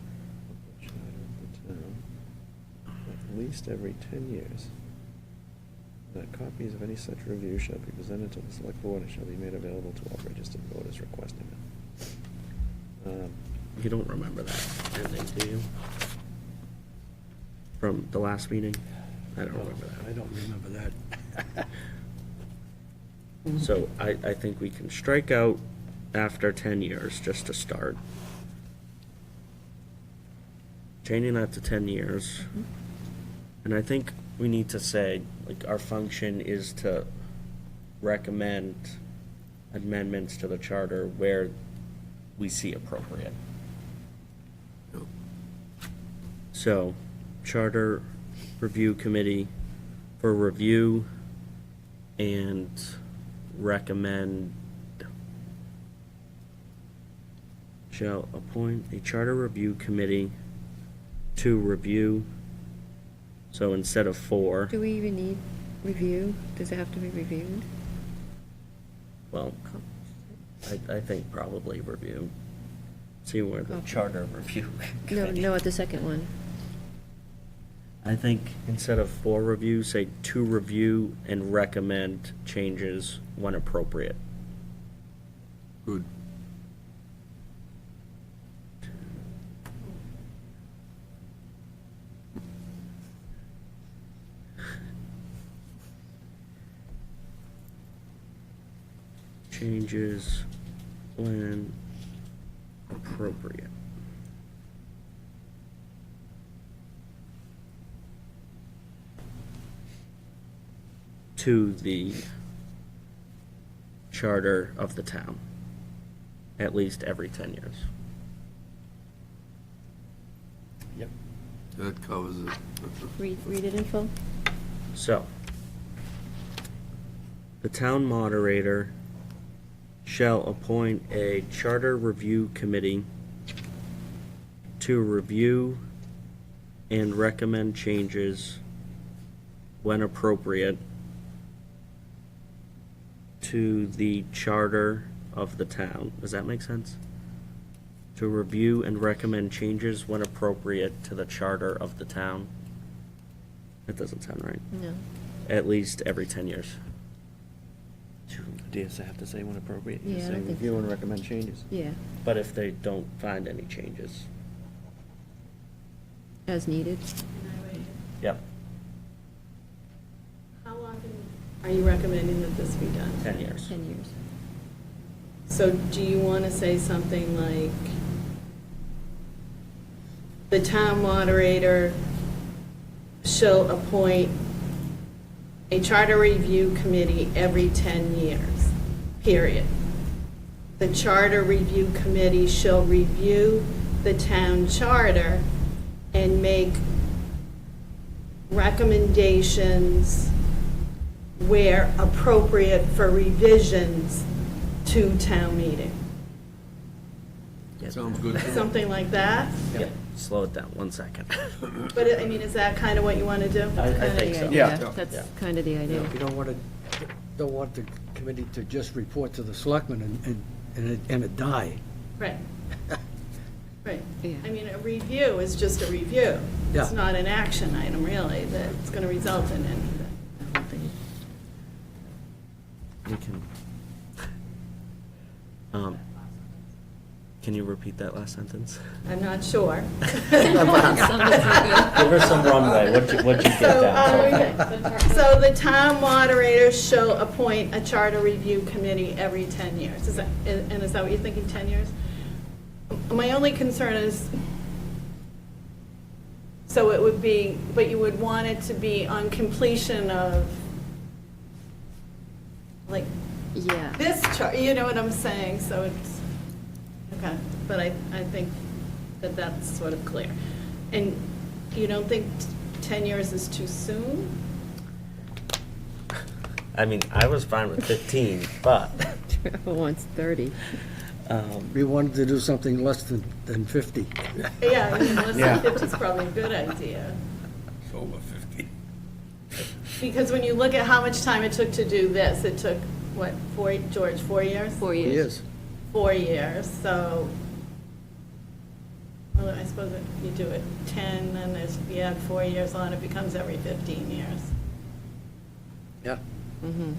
At least every 10 years. That copies of any such review shall be presented to the select board and shall be made available to all registered voters requesting them. You don't remember that ending, do you? From the last meeting? I don't remember I don't remember that. that. So I think we can strike out after 10 years, just to start. Changing that to 10 years. And I think we need to say, like, our function is to recommend amendments to the charter where we see appropriate. Yep. So, charter review committee for review and recommend, shall appoint a charter review committee to review. So instead of 4, Do we even need review? Does it have to be reviewed? well, I think probably review. See where the Okay. charter review No, committee. no, at the second one. I think instead of 4 review, say to review and recommend changes when appropriate. Good. Changes when appropriate. To the charter of the town, at least every 10 years. Yep. That covers it. Read it in full? So, the town moderator shall appoint a charter review committee to review and recommend changes when appropriate to the charter of the town. Does that make sense? To review and recommend changes when appropriate to the charter of the town. That doesn't sound right. No. At least every 10 years. Do you have to say when appropriate? You Yeah, I say don't think review and recommend changes. Yeah, But if they don't find any changes. as needed. Yep. How often are you recommending that this be done? 10 years. 10 years. So do you want to say something like, the town moderator shall appoint a charter review committee every 10 years, period. The charter review committee shall review the town charter and make recommendations where appropriate for revisions to town meeting. Sounds good. Something like that? Yep. Slow it down 1 second. But, I mean, is that kind of what you want to do? I think so. Yeah, Yeah. that's Yeah. kind of the idea. You don't want the committee to just report to the selectmen and it die. Right. Right. Yeah. I mean, a review is just a review. It's Yeah. not an action item, really, that's going to result in anything. I don't think- We can you repeat that last sentence? I'm not sure. Give her some runway. What'd you get So, down? So the town moderator shall appoint a charter review committee every 10 years. Is that what you're thinking, 10 years? My only concern is, so it would be, but you would want it to be on completion of, like, Yeah. this chart, you know what I'm saying? So it's, okay, but I think that that's sort of clear. And you don't think 10 years is too soon? I mean, I was fine with 15, but Trevor wants 30. We wanted to do something less than 50. Yeah, I mean, less Yeah. than 50 is probably a good idea. It's over 50. Because when you look at how much time it took to do this, it took, what, 4 years? 4 years. 4 years, so, well, I suppose if you do it 10, and if you add 4 years on, it becomes every 15 years. Yeah. Mhm.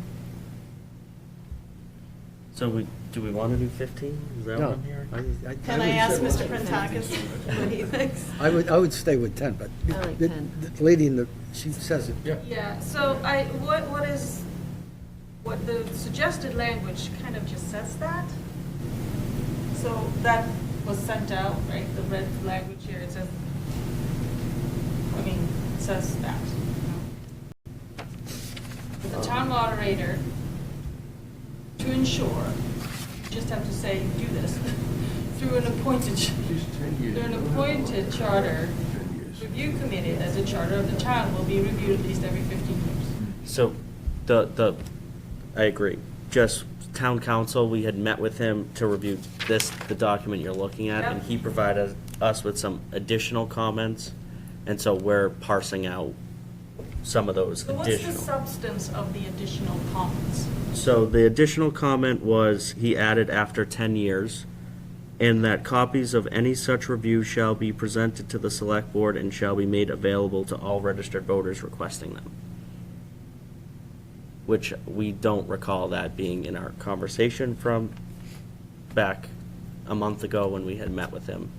so do we want to do 15? Is that No. what I'm hearing? Can I ask Mr. Prentakis what he thinks? I would stay with 10, but I like the 10. the lady in the, she says it. Yeah, so what the suggested language kind of just says that. So that was sent out, right, the red language here, it says, it says that. The town moderator, to ensure, you just have to say, do this, through an appointed, She's 10 years. through an appointed charter 10 years. review committee, as a charter of the town will be reviewed at least every 15 years. So, I agree. Just town council, we had met with him to review the document you're looking at, and Yep. he provided us with some additional comments, and so we're parsing out some of those So what's the additional. substance of the additional comments? So the additional comment was, he added after 10 years, and that copies of any such review shall be presented to the select board and shall be made available to all registered voters requesting them. Which we don't recall that being in our conversation from back a month ago when we had met with him.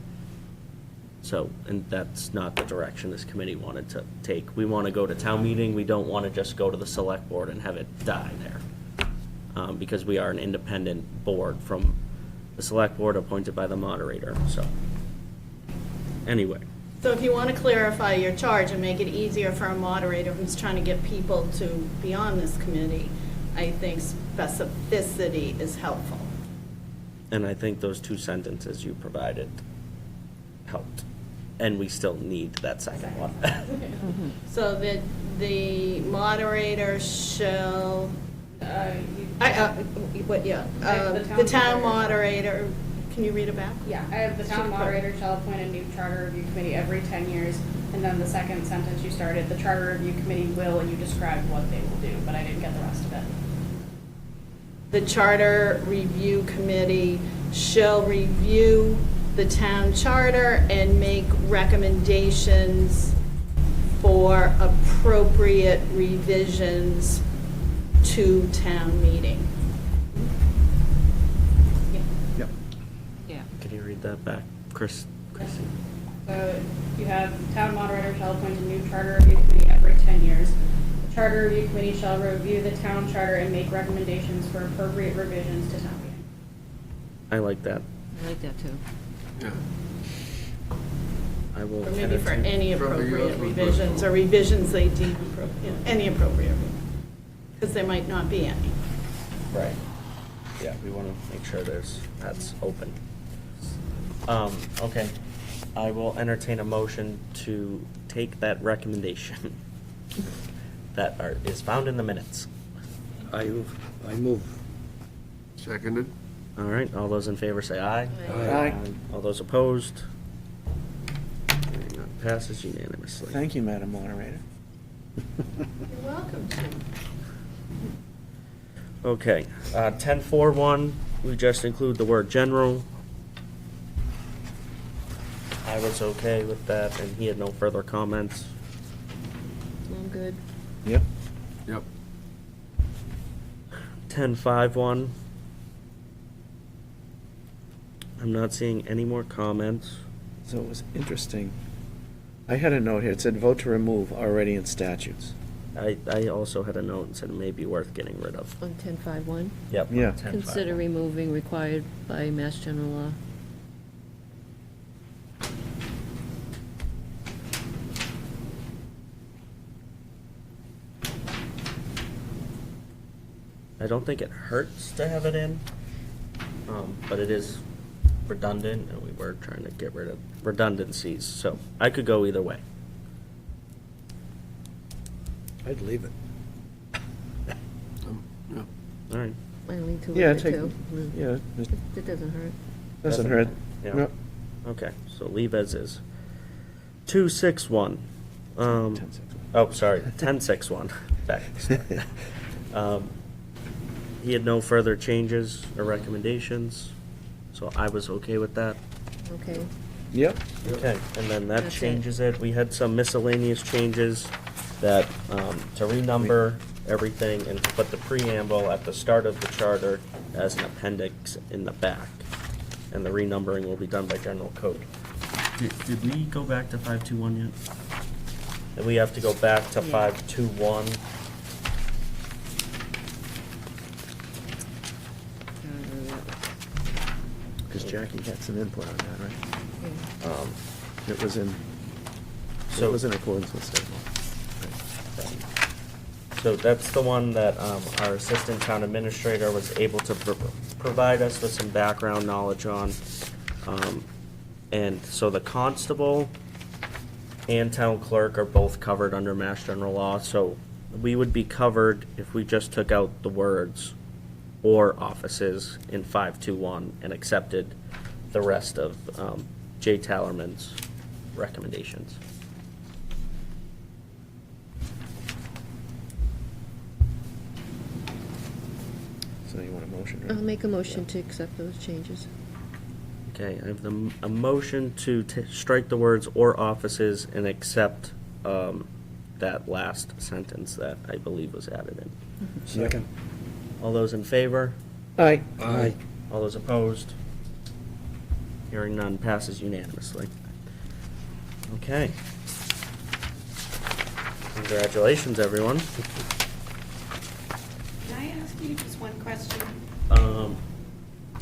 So, and that's not the direction this committee wanted to take. We want to go to town meeting, we don't want to just go to the select board and have it die there. Because we are an independent board from the select board appointed by the moderator, so. Anyway, So if you want to clarify your charge and make it easier for a moderator who's trying to get people to be on this committee, I think specificity is helpful. And I think those two sentences you provided helped. And we still need that second one. So that the moderator shall, the town moderator, can you read it back? Yeah, I have the town moderator shall appoint a new charter review committee every 10 years. And then the second sentence you started, the charter review committee will, and you described what they will do, but I didn't get the rest of it. The charter review committee shall review the town charter and make recommendations for appropriate revisions to town meeting. Yep. Yeah. Can you read that back, Chrissy? So you have town moderator shall appoint a new charter review committee every 10 years. The charter review committee shall review the town charter and make recommendations for appropriate revisions to town meeting. I like that. I like that too. Yeah. I will. Or maybe for entertain- any Probably appropriate yours was revisions, or revisions they deem appropriate, any appropriate, because there might not be any. Right. Yeah, we want to make sure that's open. Okay. I will entertain a motion to take that recommendation that is found in the minutes. I move. Seconded? All right, all those in favor say aye. Aye. All those opposed? Hearing none, passes unanimously. Thank you, Madam Moderator. You're welcome to. Okay, 10.4.1, we just include the word general. I was okay with that, and he had no further comments. I'm good. Yep. Yep. 10.5.1. I'm not seeing any more comments. So it was interesting. I had a note here. It said vote to remove already in statutes. I also had a note and said it may be worth getting rid of. On 10.5.1, Yep. Yeah. 10.5.1. consider removing required by Mass General Law. I don't think it hurts to have it in, but it is redundant, and we were trying to get rid of redundancies, so I could go either way. I'd leave it. Yeah. All right. I lean to Yeah, leave it take, too. yeah, it It doesn't hurt. doesn't hurt. Yeah. Yep. Okay, so leave as is. 2.6.1. 10-6. Oh, sorry, 10.6.1. Back. Sorry. He had no further changes or recommendations, so I was okay with that. Okay. Yep. Okay, and then that That's it. changes it. We had some miscellaneous changes that, to renumber everything and to put the preamble at the start of the charter as an appendix in the back. And the renumbering will be done by general code. Did we go back to 5.2.1 yet? And we have to go back to Yeah. 5.2.1. Because Jackie had some input on that, right? Yeah. It was in, So- it was in accordance with state law. So that's the one that our assistant town administrator was able to provide us with some background knowledge on. And so the constable and town clerk are both covered under Mass General Law, so we would be covered if we just took out the words "or offices" in 5.2.1 and accepted the rest of Jay Tallerman's recommendations. So you want a motion, right? I'll make a motion to accept those changes. Okay, I have a motion to strike the words "or offices" and accept that last sentence that I believe was added in. Second. All those in favor? Aye. Aye. All those opposed? Hearing none, passes unanimously. Okay. Congratulations, everyone. Can I ask you just one question?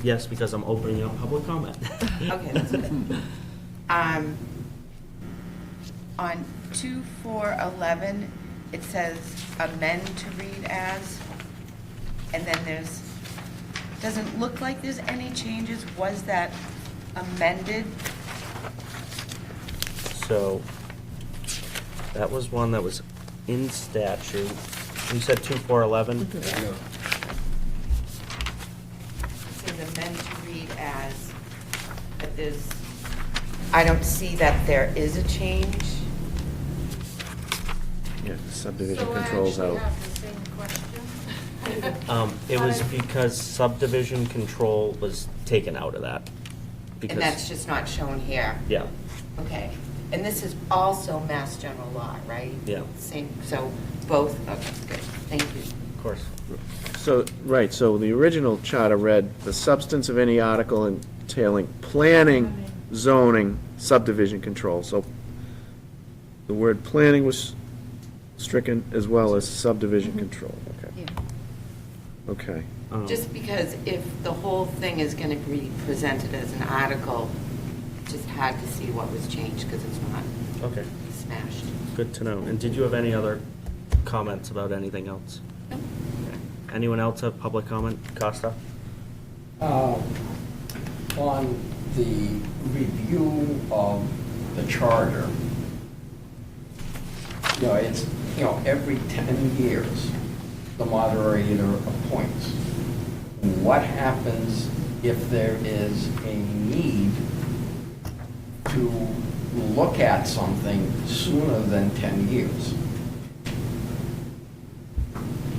Yes, because I'm opening up public comment. Okay, that's okay. On 2.4.11, it says amend to read as. and then there's, doesn't look like there's any changes. Was that amended? So, that was one that was in statute. You said 2411? It says amend to read as, but there's, I don't see that there is a change. Yeah, the subdivision So I controls actually out. have the same question. It was because subdivision control was taken out of that. And that's Because, just not shown here. yeah, Okay. And this is also Mass General Law, right? Yeah. Same, so both, okay, good, thank you. of course. So, right, so the original charter read, "The substance of any article entailing planning, zoning, subdivision control." So the word planning was stricken as well as subdivision control. Okay. Yeah. Okay. Just because if the whole thing is going to be presented as an article, just had to see what was changed because it's not Okay, smashed. good to know. And did you have any other comments about anything else? No. Okay. Anyone else have public comment? Costa? On the review of the charter, it's, every 10 years, the moderator appoints. What happens if there is a need to look at something sooner than 10 years?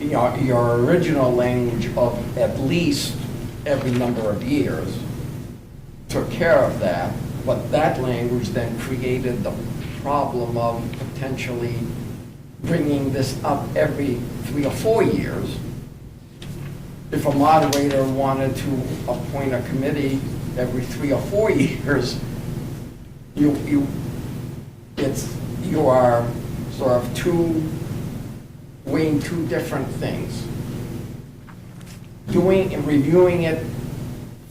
Your original language of at least every number of years took care of that, but that language then created the problem of potentially bringing this up every 3 or 4 years. If a moderator wanted to appoint a committee every 3 or 4 years, you are sort of weighing two different things. Doing and reviewing it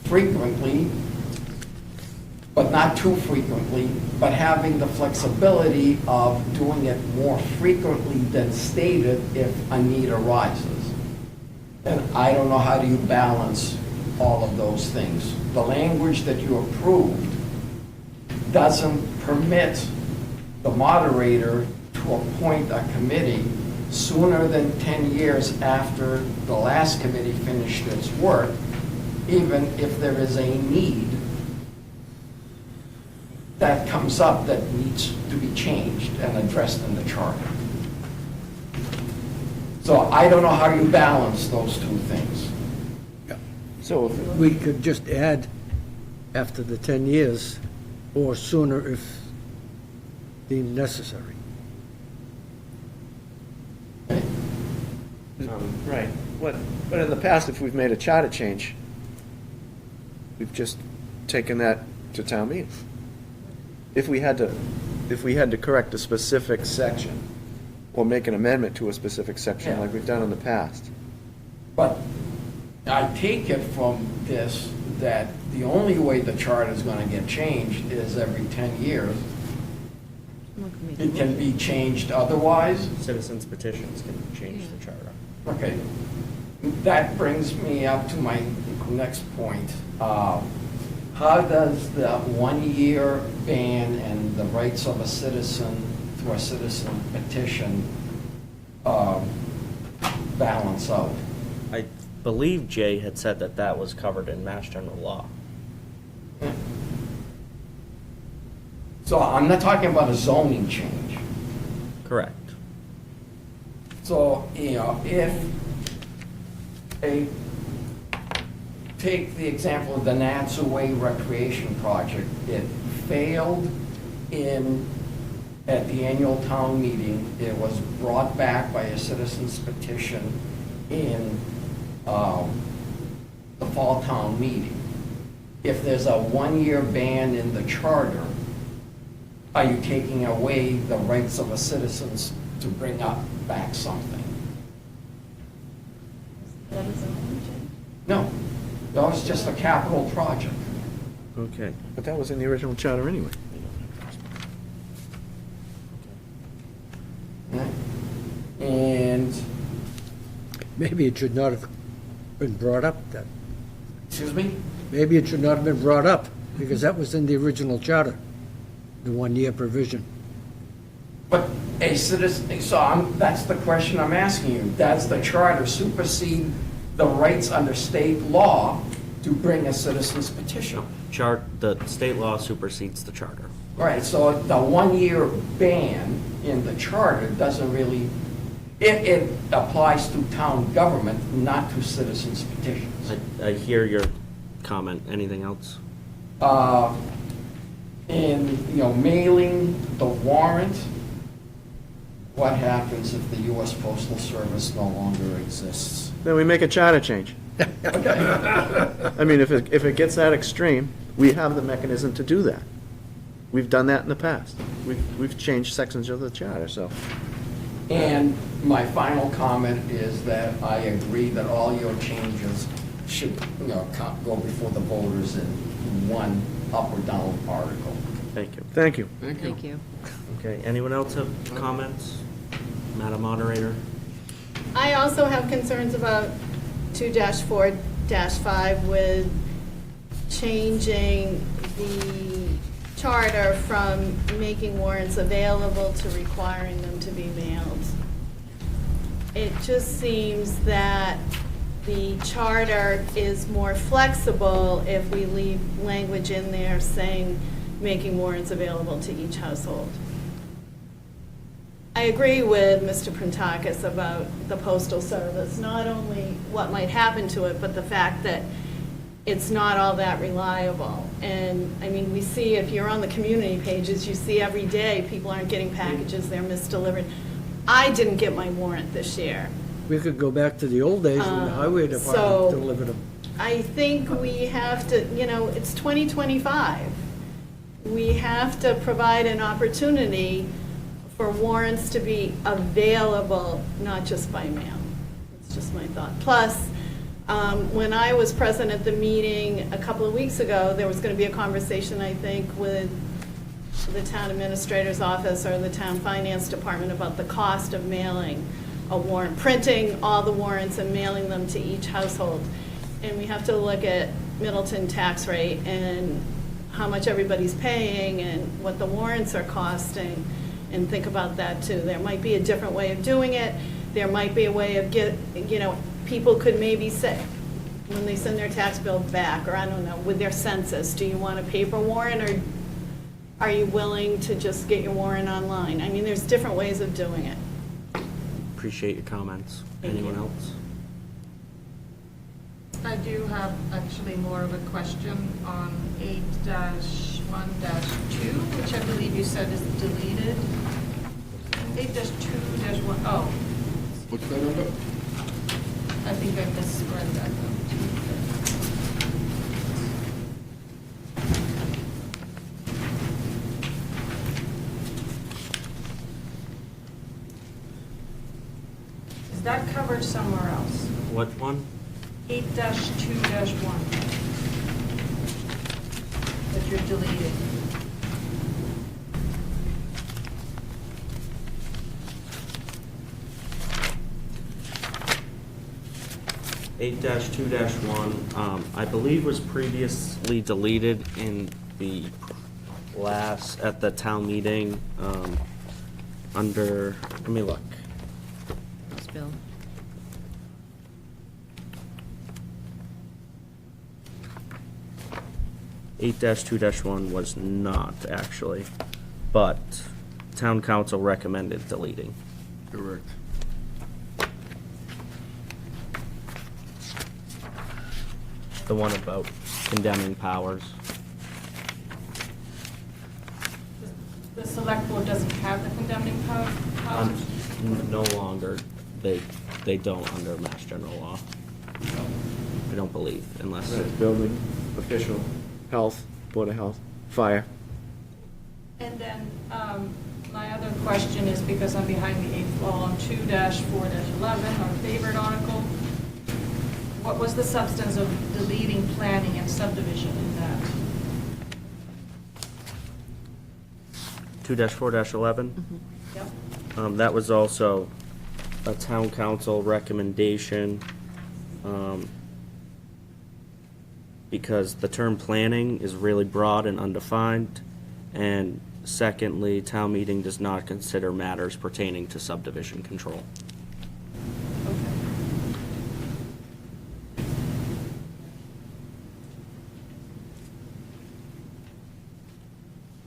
frequently, but not too frequently, but having the flexibility of doing it more frequently than stated if a need arises. And I don't know how do you balance all of those things. The language that you approved doesn't permit the moderator to appoint a committee sooner than 10 years after the last committee finished its work, even if there is a need that comes up that needs to be changed and addressed in the charter. So I don't know how you balance those two things. So, We could just add after the 10 years or sooner if deemed necessary. right, but in the past, if we've made a charter change, we've just taken that to town meeting. If we had to correct a specific section, or make an amendment to a specific section Yeah. like we've done in the past. But I take it from this that the only way the charter is going to get changed is every 10 years. It can be changed otherwise. Citizens petitions can change the charter. Okay. That brings me up to my next point. How does the 1-year ban and the rights of a citizen through a citizen petition balance out? I believe Jay had said that that was covered in Mass General Law. So I'm not talking about a zoning change. Correct. So, if take the example of the Natsu Way Recreation Project, it failed at the annual town meeting. It was brought back by a citizen's petition in the fall town meeting. If there's a 1-year ban in the charter, are you taking away the rights of a citizens to bring back something? That is a change. No, that was just a capital project. Okay. But that was in the original charter anyway. And Maybe it should not have been brought up then. Excuse me? Maybe it should not have been brought up, because that was in the original charter, the one-year provision. But a citizen, that's the question I'm asking you. Does the charter supersede the rights under state law to bring a citizen's petition? The state law supersedes the charter. Right, so the one-year ban in the charter doesn't really, it applies to town government, not to citizens' petitions. I hear your comment. Anything else? In, mailing the warrant, what happens if the U.S. Postal Service no longer exists? Then we make a charter change. I mean, if it gets that extreme, we have the mechanism to do that. We've done that in the past. We've changed sections of the charter, so. And my final comment is that I agree that all your changes should, go before the voters in one up or down article. Thank you. Thank you. Thank you. Okay, anyone else have comments? Madam Moderator? I also have concerns about 2-4-5 with changing the charter from making warrants available to requiring them to be mailed. It just seems that the charter is more flexible if we leave language in there saying making warrants available to each household. I agree with Mr. Printakis about the Postal Service, not only what might happen to it, but the fact that it's not all that reliable. And, I mean, we see, if you're on the community pages, you see every day people aren't getting packages, they're misdelivered. I didn't get my warrant this year. We could go back to the old days when the highway So- department delivered them. I think we have to, it's 2025. We have to provide an opportunity for warrants to be available, not just by mail. It's just my thought. Plus, when I was present at the meeting a couple of weeks ago, there was going to be a conversation, I think, with the town administrator's office or the town finance department about the cost of mailing a warrant, printing all the warrants and mailing them to each household. And we have to look at Middleton tax rate and how much everybody's paying and what the warrants are costing, and think about that too. There might be a different way of doing it. There might be a way of people could maybe say, when they send their tax bill back, or I don't know, with their census, do you want a paper warrant, or are you willing to just get your warrant online? I mean, there's different ways of doing it. Appreciate your comments. Thank Anyone you. else? I do have actually more of a question on 8-1-2, which I believe you said is deleted. 8-2-1, oh, What's that number? I think I misread that one. Is that covered somewhere else? What one? 8-2-1 that you're deleting. Eight 2-1, I believe was previously deleted in the at the town meeting, under, let me look. This bill. Eight 2-1 was not actually, but town council recommended deleting. Correct. The one about condemning powers. The select board doesn't have the condemning powers? No longer, they don't under Mass General Law. I don't believe, unless. Building, official, health, Board of Health, fire. And then, my other question is, because I'm behind the eighth law on 2-4-11, our favorite article, what was the substance of deleting planning and subdivision in that? 2-4-11? Yep. That was also a town council recommendation. because the term planning is really broad and undefined. And secondly, town meeting does not consider matters pertaining to subdivision control.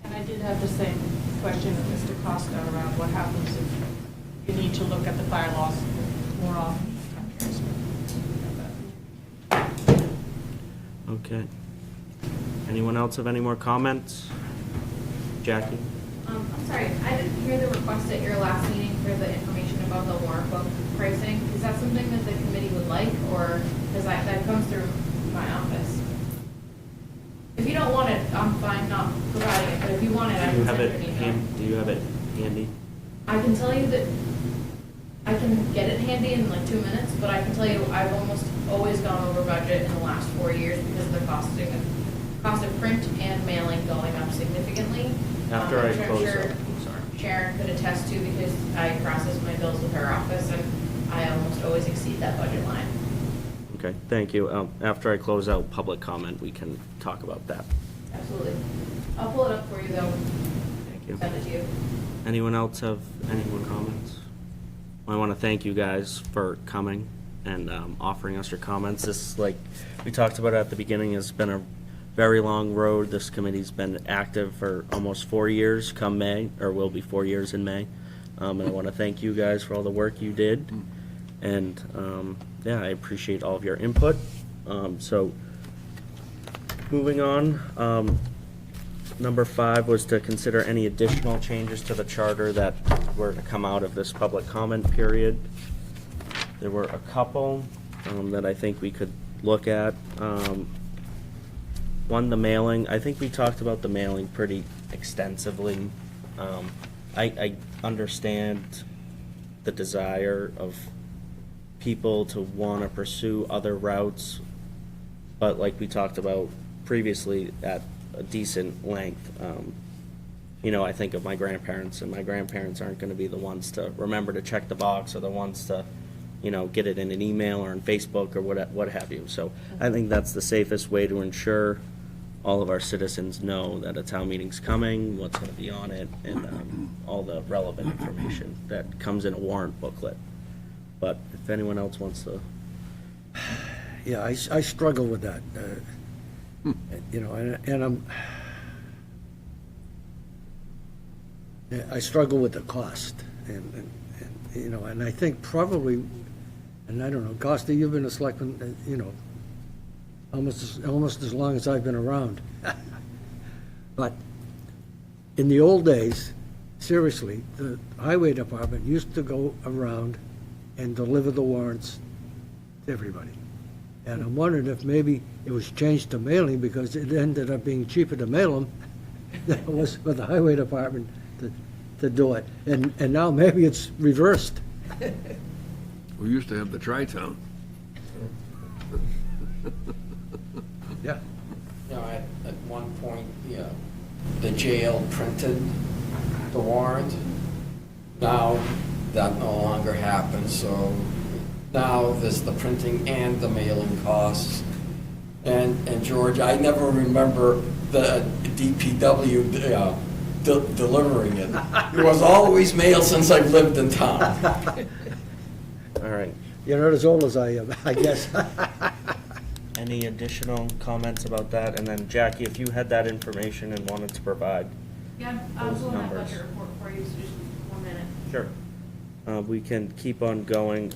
And I did have the same question of Mr. Costa around what happens if you need to look at the bylaws more often. Okay. Anyone else have any more comments? Jackie? I'm sorry, I didn't hear the request at your last meeting for the information about the warrant book pricing. Is that something that the committee would like, or, because that comes through my office? If you don't want it, I'm fine not providing it, but if you want it, I Do you can have send it you an email. do you have it handy? I can tell you that I can get it handy in like 2 minutes, but I can tell you I've almost always gone over budget in the last 4 years because of the cost of print and mailing going up significantly. After I which I'm close sure up, I'm sorry. Sharon could attest to because I process my bills with her office and I almost always exceed that budget line. Okay, thank you. After I close out public comment, we can talk about that. Absolutely. I'll pull it up for you though. Thank you. Send it to you. Anyone else have any more comments? I want to thank you guys for coming and offering us your comments. This, like we talked about at the beginning, has been a very long road. This committee's been active for almost 4 years come May, or will be 4 years in May. And I want to thank you guys for all the work you did. And yeah, I appreciate all of your input. So moving on, number 5 was to consider any additional changes to the charter that were to come out of this public comment period. There were a couple that I think we could look at. One, the mailing. I think we talked about the mailing pretty extensively. I understand the desire of people to want to pursue other routes, but like we talked about previously at a decent length, I think of my grandparents, and my grandparents aren't going to be the ones to remember to check the box or the ones to, get it in an email or on Facebook or what have you. So I think that's the safest way to ensure all of our citizens know that a town meeting's coming, what's going to be on it, and all the relevant information that comes in a warrant booklet. But if anyone else wants to. Yeah, I struggle with that. I struggle with the cost, and I think probably, and I don't know, Costa, you've been a selectman, almost as long as I've been around. But in the old days, seriously, the highway department used to go around and deliver the warrants to everybody. And I'm wondering if maybe it was changed to mailing because it ended up being cheaper to mail them than it was for the highway department to do it. And now maybe it's reversed. We used to have the Tri-Town. Yeah. At one point, the jail printed the warrant. Now, that no longer happens, so now there's the printing and the mailing costs. And George, I never remember the DPW delivering it. It was always mail since I've lived in town. All right. You're not as old as I am, I guess. Any additional comments about that? And then Jackie, if you had that information and wanted to provide. Yeah, I'll Those pull that numbers. budget report for you, so just 1 minute. Sure. We can keep on going.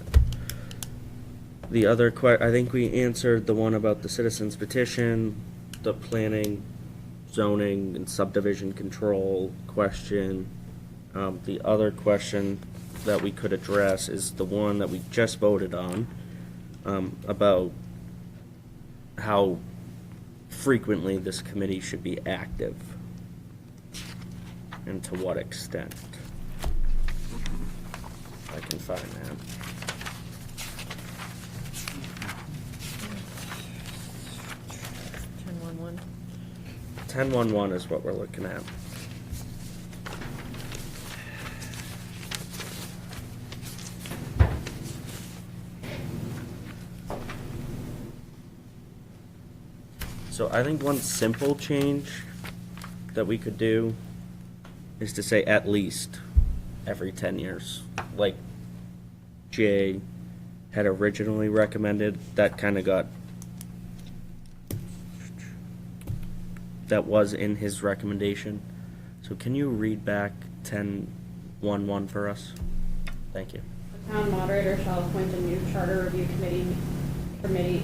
The other I think we answered the one about the citizens petition, the planning, zoning, and subdivision control question. The other question that we could address is the one that we just voted on, about how frequently this committee should be active and to what extent. I can find that. Ten-one-one. 1011 is what we're looking at. So I think one simple change that we could do is to say at least every 10 years. Like Jay had originally recommended, that kind of got, that was in his recommendation. So can you read back 10.1.1 for us? Thank you. The town moderator shall appoint a new charter review committee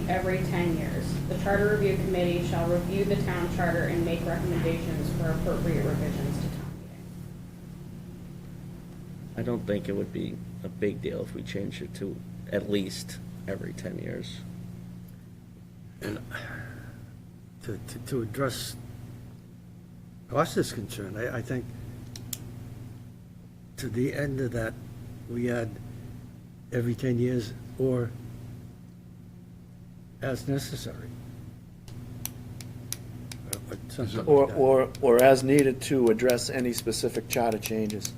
every 10 years. The charter review committee shall review the town charter and make recommendations for appropriate revisions to town meeting. I don't think it would be a big deal if we changed it to at least every 10 years. And to address Costa's concern, I think to the end of that, we add every 10 years or as necessary. Something like that. Or as needed to address any specific charter changes.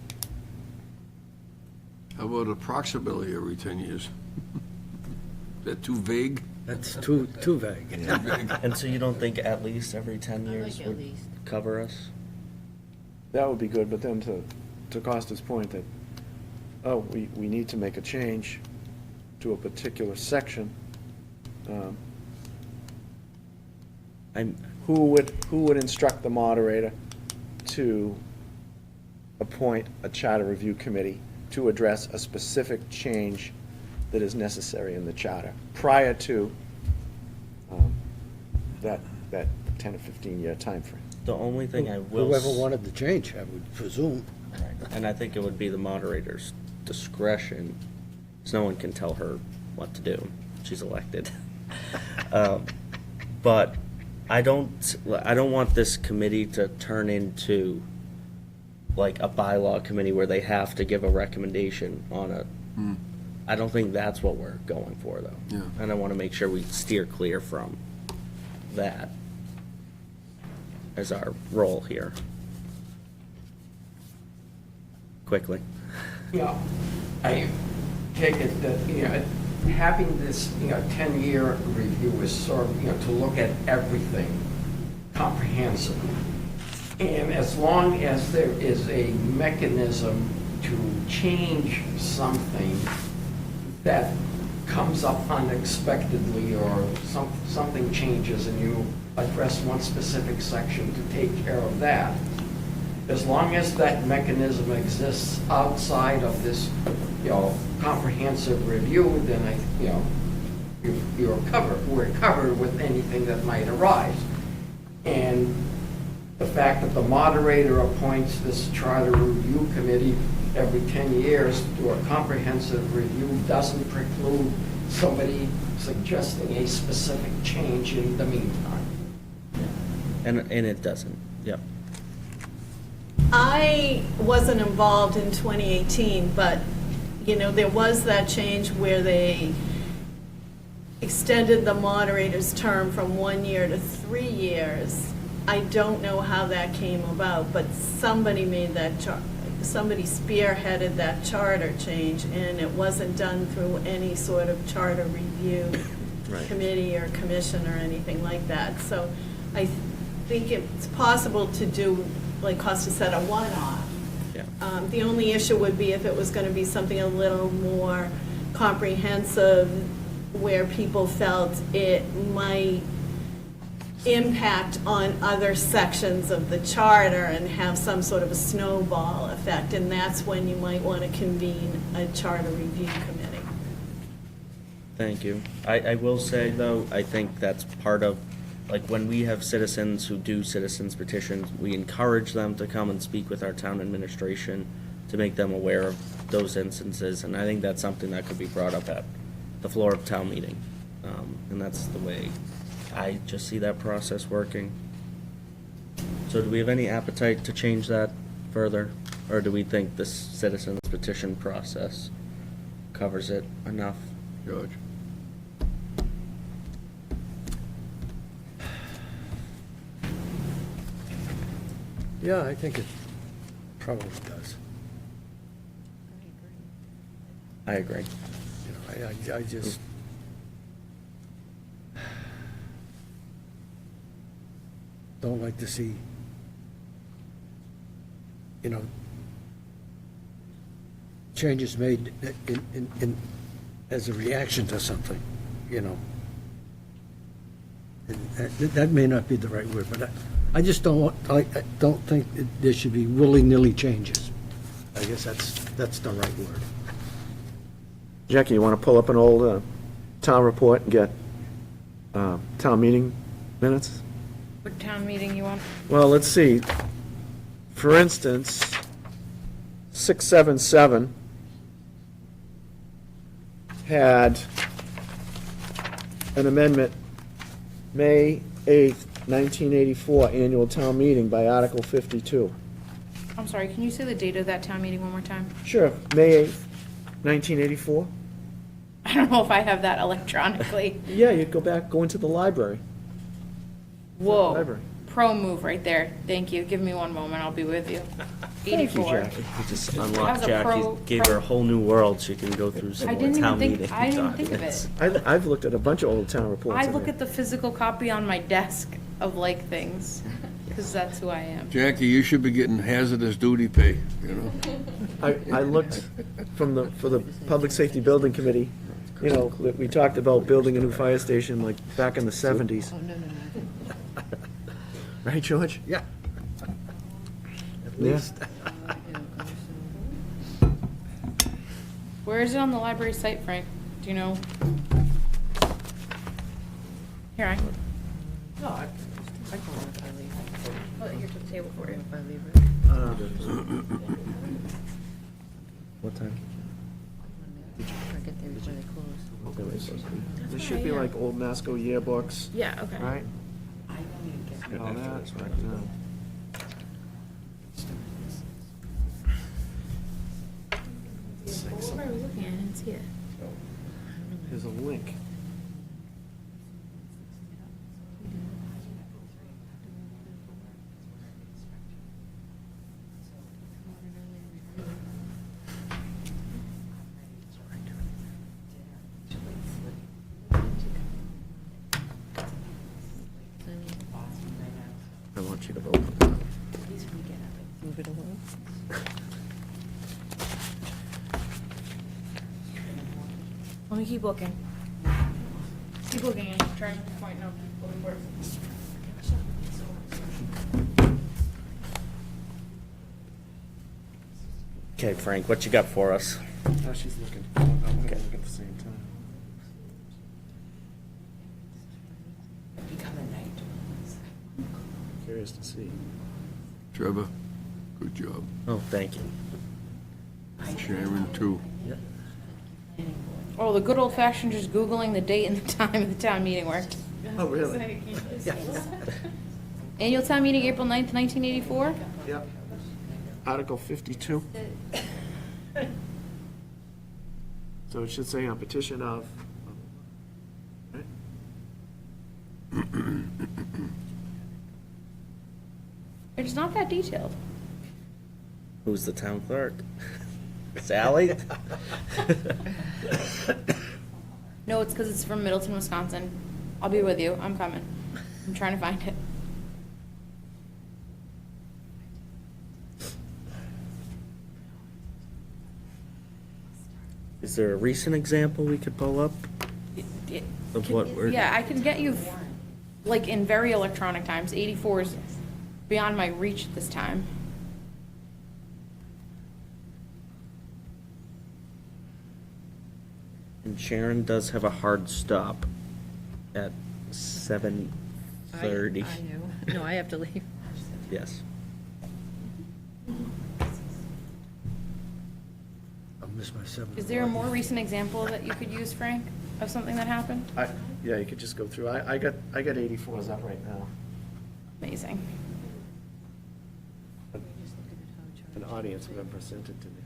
How about approximately every 10 years? Is that too vague? That's too vague. And so you don't think at least every 10 I years like at would least. cover us? That would be good, but then to Costa's point that, oh, we need to make a change to a particular section, I'm, who would instruct the moderator to appoint a charter review committee to address a specific change that is necessary in the charter prior to that 10 or 15-year timeframe? the only thing I will. Whoever wanted to change, I would presume. And I think it would be the moderator's discretion, because no one can tell her what to do. She's elected. But I don't want this committee to turn into like a bylaw committee where they have to give a recommendation on a. I don't think that's what we're going for, though. Yeah. And I want to make sure we steer clear from that as our role here. Quickly. Yeah, I take it that, having this, 10-year review is sort of, to look at everything comprehensively. And as long as there is a mechanism to change something that comes up unexpectedly, or something changes and you address one specific section to take care of that, as long as that mechanism exists outside of this, comprehensive review, then you're covered. We're covered with anything that might arise. And the fact that the moderator appoints this charter review committee every 10 years to do a comprehensive review doesn't preclude somebody suggesting a specific change in the meantime. And it doesn't. Yep. I wasn't involved in 2018, but, there was that change where they extended the moderator's term from 1 year to 3 years. I don't know how that came about, but somebody made that somebody spearheaded that charter change, and it wasn't done through any sort of charter review Right. committee or commission or anything like that. So I think it's possible to do, like Costa said, a one-off. Yeah. The only issue would be if it was going to be something a little more comprehensive, where people felt it might impact on other sections of the charter and have some sort of a snowball effect, and that's when you might want to convene a charter review committee. Thank you. I will say, though, I think that's part of, like, when we have citizens who do citizens petitions, we encourage them to come and speak with our town administration to make them aware of those instances, and I think that's something that could be brought up at the floor of town meeting. And that's the way I just see that process working. So do we have any appetite to change that further? Or do we think this citizens petition process covers it enough? George? Yeah, I think it probably does. I agree. I just, don't like to see, you know, changes made as a reaction to something, you know. And that may not be the right word, but I just don't want, I don't think that there should be willy-nilly changes. I guess that's the right word. Jackie, you want to pull up an old town report and get town meeting minutes? What town meeting you want? Well, let's see. For instance, 677 had an amendment, May 8th, 1984, annual town meeting by Article 52. I'm sorry, can you say the date of that town meeting one more time? Sure, May 8th, 1984. I don't know if I have that electronically. Yeah, you go back, go into the library. Whoa, Library. pro move right there. Thank you. Give me one moment, I'll be with you. Thank you, 84. Jackie. You just That unlocked was a Jackie, pro- gave her a whole new world. She can go through some I more didn't even town think, meeting I didn't even think of documents. it. I've looked at a bunch of old town reports. I in look there. at the physical copy on my desk of like things, because that's who I am. Jackie, you should be getting hazardous duty pay, you know? I looked for the Public Safety Building Committee, you know, we talked about building a new fire station like back in the 70s. Oh, no. Right, George? Yeah. At Yeah. least. Where is it on the library site, Frank? Do you know? Here, I can. No, I Put it here to the table for you. If I leave it. What time? Or get there before they close. There should be like old Masco yearbooks, Yeah, okay. right? All that, right now. What are we looking at? I didn't see it. There's a link. I want you to vote. Move it along. Let me keep looking. Keep looking and try to find out what it works. Okay, Frank, what you got for us? Oh, she's looking. I'm gonna look at the same time. Curious to see. Trevor, good job. Oh, thank you. Sharon, too. Oh, the good old fashioned just Googling the date and the time of the town meeting worked. Oh, really? Annual town meeting, April 9th, 1984? Yep. Article 52. So it should say on petition of. Right? It's not that detailed. Who's the town clerk? Sally? No, it's because it's from Middleton, Wisconsin. I'll be with you. I'm coming. I'm trying to find it. Is there a recent example we could pull up of what we're? Yeah, I can get you, like, in very electronic times. 84 is beyond my reach at this time. And Sharon does have a hard stop at 7:30. I know. No, I have to leave. Yes. I'll miss my 7 Is there a more recent example that you could use, Frank, of something that happened? Yeah, you could just go through. I got 84s up right now. Amazing. An audience member presented to me.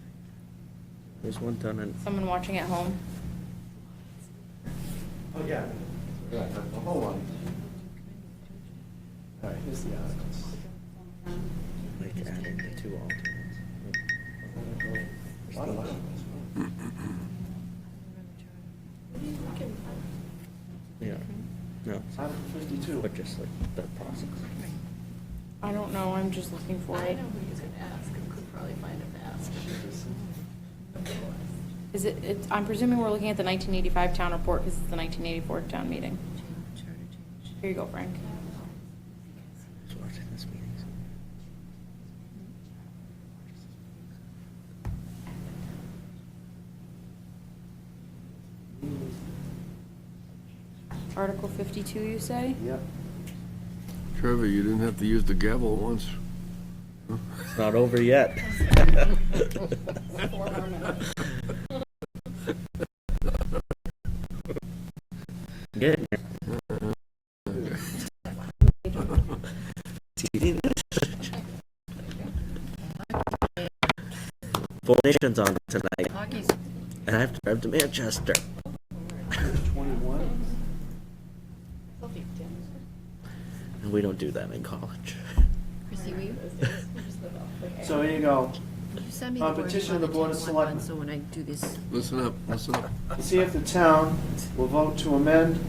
There's one done in, Someone watching at home. Oh, yeah. Right, the whole one. All right, here's the articles. like, adding the two alternates. A lot of articles. Yeah, no, Article 52. but just like the process. I don't know, I'm just looking for I it. know who you could ask, and could probably find it fast. Is it, I'm presuming we're looking at the 1985 town report because it's the 1984 town meeting. Here you go, Frank. Article 52, you say? Yep. Trevor, you didn't have to use the gavel once. It's not over yet. Get it. Four Nations on tonight, and I have to drive to Manchester. 21? And we don't do that in college. Chrissy, will you? So here you go. Will you send me On the word petition of the Board of 11-1-1, Selectmen. so when I do this, Listen up, listen up. To see if the town will vote to amend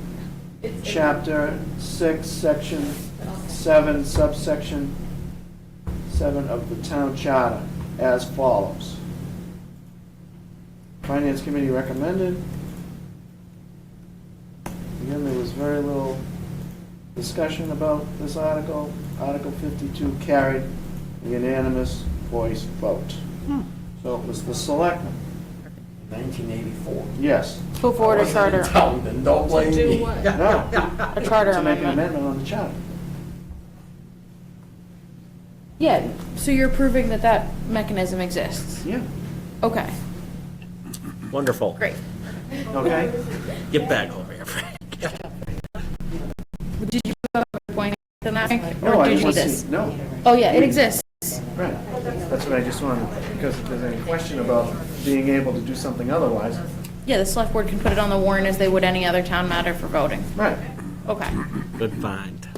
Chapter 6, Section 7, subsection 7 of the town charter as follows. Finance Committee recommended. Again, there was very little discussion about this article. Article 52 carried a unanimous voice vote. So it was the selectmen. 1984. Yes. Put forward a charter, Then don't blame Do me. what? No. a charter To make an amendment. amendment on the charter. Yeah, so you're proving that that mechanism exists? Yeah. Okay, Wonderful. great. Okay? Get back over here, Frank. Did you have a point on that, Frank? No, Or I did just you want to this? see, no. Oh, yeah, it exists. Right. That's what I just wanted, because if there's any question about being able to do something otherwise. Yeah, the select board can put it on the warrant as they would any other town matter for voting. Right. Okay. Good find.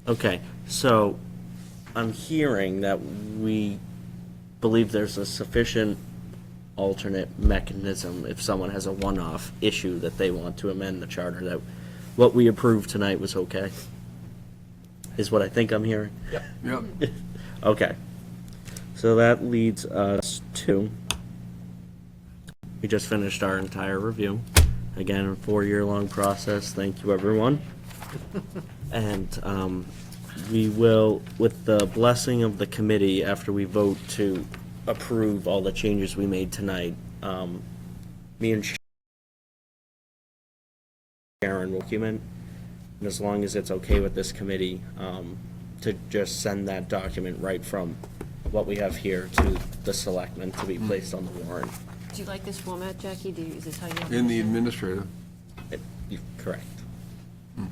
Okay, so I'm hearing that we believe there's a sufficient alternate mechanism if someone has a one-off issue that they want to amend the charter, that what we approved tonight was okay, is what I think I'm hearing. Yep. Okay, so that leads us to, we just finished our entire review. Again, a 4-year-long process. Thank you, everyone. And we will, with the blessing of the committee, after we vote to approve all the changes we made tonight, me and Sharon will document, and as long as it's okay with this committee, to just send that document right from what we have here to the selectmen to be placed on the warrant. do you like this format, Jackie? Is this how you? In the administrator. Correct. I'm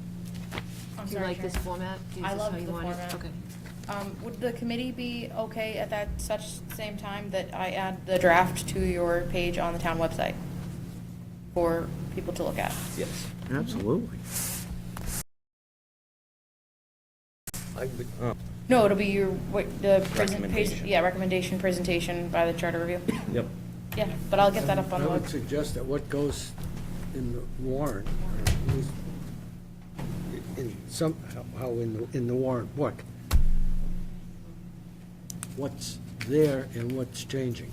Do you sorry, like this Sharon. format? Is I this love how you the want it? format. Okay. Would the committee be okay at that such same time that I add the draft to your page on the town website for people to look at? Yes. Absolutely. No, it'll be your, the Recommendation. recommendation presentation by the charter review. Yep. Yeah, but I'll get that up on I the would web. suggest that what goes in the warrant, or at least somehow in the warrant book, what's there and what's changing.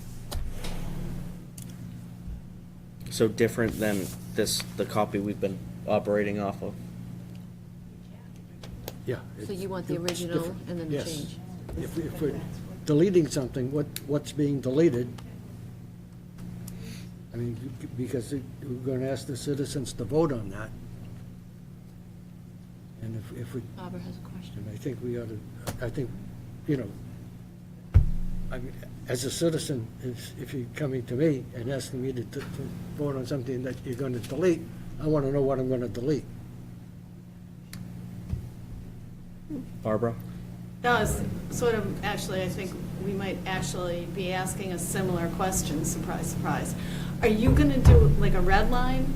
So different than the copy we've been operating off of? Yeah. So you want the it's original different. and then the Yes. change? If we're deleting something, what's being deleted? I mean, because we're going to ask the citizens to vote on that. And if we, Barbara has a question. and I think we ought to, I think, you know, I mean, as a citizen, if you're coming to me and asking me to vote on something that you're going to delete, I want to know what I'm going to delete. Barbara? That was sort of, actually, I think we might actually be asking a similar question, surprise, surprise. Are you going to do like a red line?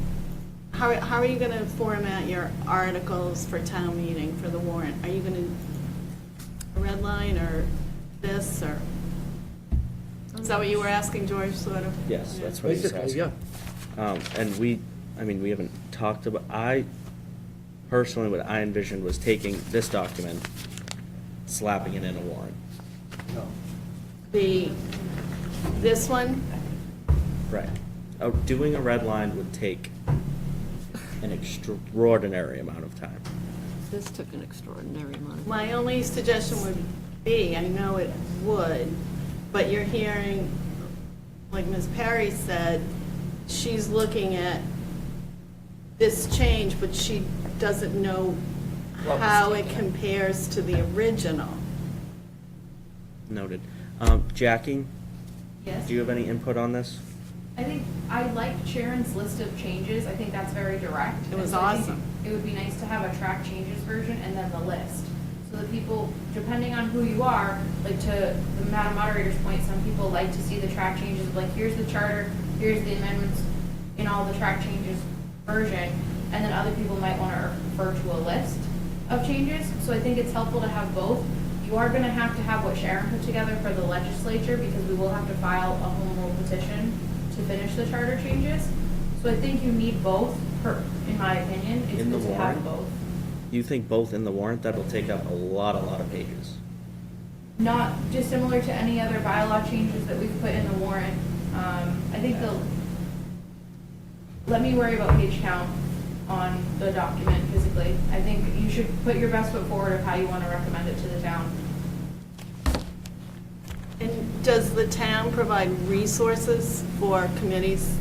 How are you going to format your articles for town meeting, for the warrant? Are you going to, a red line or this, or? Is that what you were asking, George, sort of? Yes, that's what he's Basically, asking. yeah. And we haven't talked about, personally, what I envisioned was taking this document, slapping it in a warrant. This one, Right. Doing a red line would take an extraordinary amount of time. This took an extraordinary amount of. my only suggestion would be, I know it would, but you're hearing, like Ms. Perry said, she's looking at this change, but she doesn't know how it compares to the original. Noted. Jackie, Yes? do you have any input on this? I think I liked Sharon's list of changes. I think that's very direct. It was And so I think awesome. It would be nice to have a track changes version and then the list. So that people, depending on who you are, like to the Madam Moderator's point, some people like to see the track changes, like here's the charter, here's the amendments in all the track changes version. And then other people might want to refer to a list of changes. So I think it's helpful to have both. You are going to have what Sharon put together for the legislature because we will have to file a home rule petition to finish the charter changes. So I think you need both, in my opinion. It's In the good to have warrant? both. You think both in the warrant? That'll take up a lot of pages. Not dissimilar to any other bylaw changes that we've put in the warrant. I think let me worry about page count on the document physically. I think you should put your best foot forward of how you want to recommend it to the town. And does the town provide resources for committees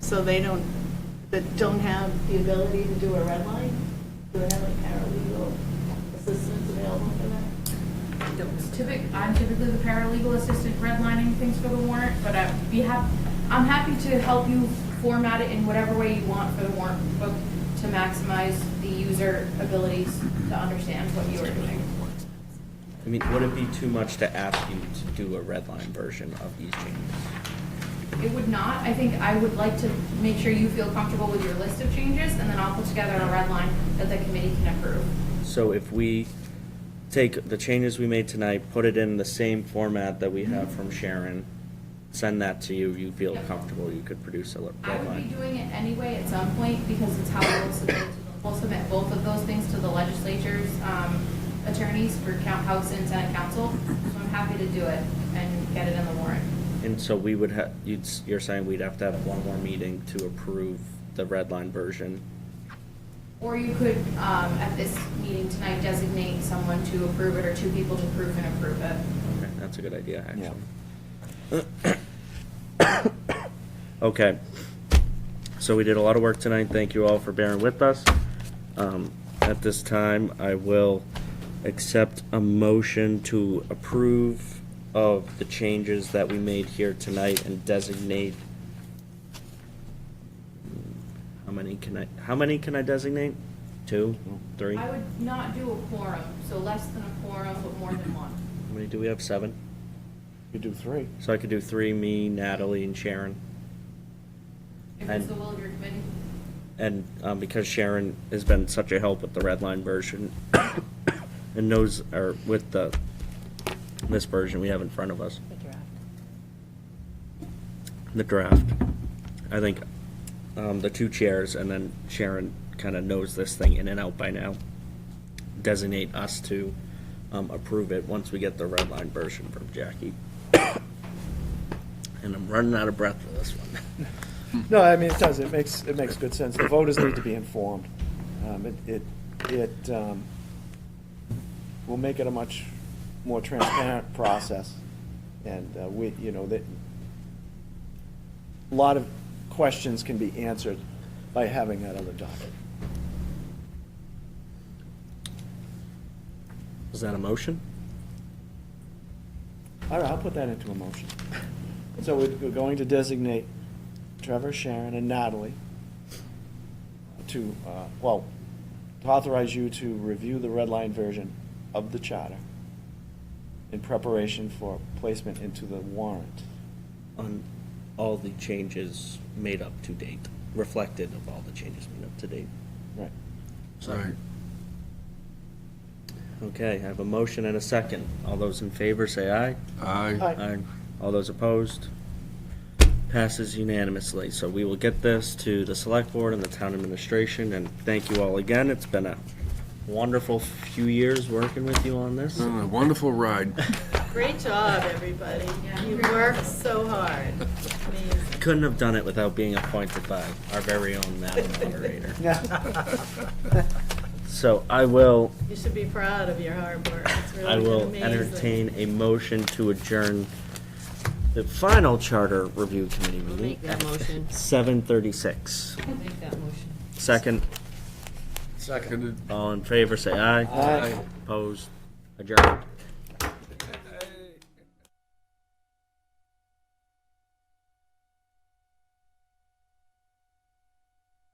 so that don't have the ability to do a red line? Do they have like paralegal assistance available for that? I'm typically the paralegal assistant redlining things for the warrant, but I'm happy to help you format it in whatever way you want for the warrant book to maximize the user abilities to understand what you are doing. I mean, would it be too much to ask you to do a red line version of these changes? It would not. I think I would like to make sure you feel comfortable with your list of changes, and then I'll put together a red line that the committee can approve. So if we take the changes we made tonight, put it in the same format that we have from Sharon, send that to you, you feel Yep. comfortable, you could produce a red I would be line. doing it anyway at some point because it's how we'll submit both of those things to the legislature's attorneys for House and Senate Council. So I'm happy to do it and get it in the warrant. And so we would have, you're saying we'd have to have one more meeting to approve the red line version? Or you could, at this meeting tonight, designate someone to approve it or two people to prove and approve it. Okay, that's a good idea, actually. Okay, so we did a lot of work tonight. Thank you all for bearing with us. At this time, I will accept a motion to approve of the changes that we made here tonight and designate. How many can I designate? 2, 3? I would not do a quorum, so less than a quorum, but more than one. How many do we have? 7? You do 3. So I could do 3, me, Natalie, and Sharon. If it's the will of your committee. And because Sharon has been such a help with the red line version and knows, or with this version we have in front of us. The draft. I think the 2 chairs and then Sharon kind of knows this thing in and out by now. Designate us to approve it once we get the red line version from Jackie. And I'm running out of breath for this one. No, I mean, it does, it makes good sense. The voters need to be informed. It will make it a much more transparent process. And a lot of questions can be answered by having that other document. Is that a motion? All right, I'll put that into a motion. So we're going to designate Trevor, Sharon, and Natalie to authorize you to review the red line version of the charter in preparation for placement into the warrant. On all the changes made up to date, reflected of all the changes made up to date. Right. Sorry. Okay, I have a motion and a second. All those in favor say aye. Aye. Aye. All those opposed? Passes unanimously. So we will get this to the select board and the town administration, and thank you all again. It's been a wonderful few years working with you on this. A wonderful ride. Great job, everybody. You worked so hard. Amazing. Couldn't have done it without being appointed by our very own Madam Moderator. So I will, You should be proud of your hard work. It's really I been will amazing. entertain a motion to adjourn the final Charter Review Committee I'll meeting make that at motion. 7:36. I'll make that motion. Second, Seconded. all in favor, say aye. Aye. Opposed, adjourned.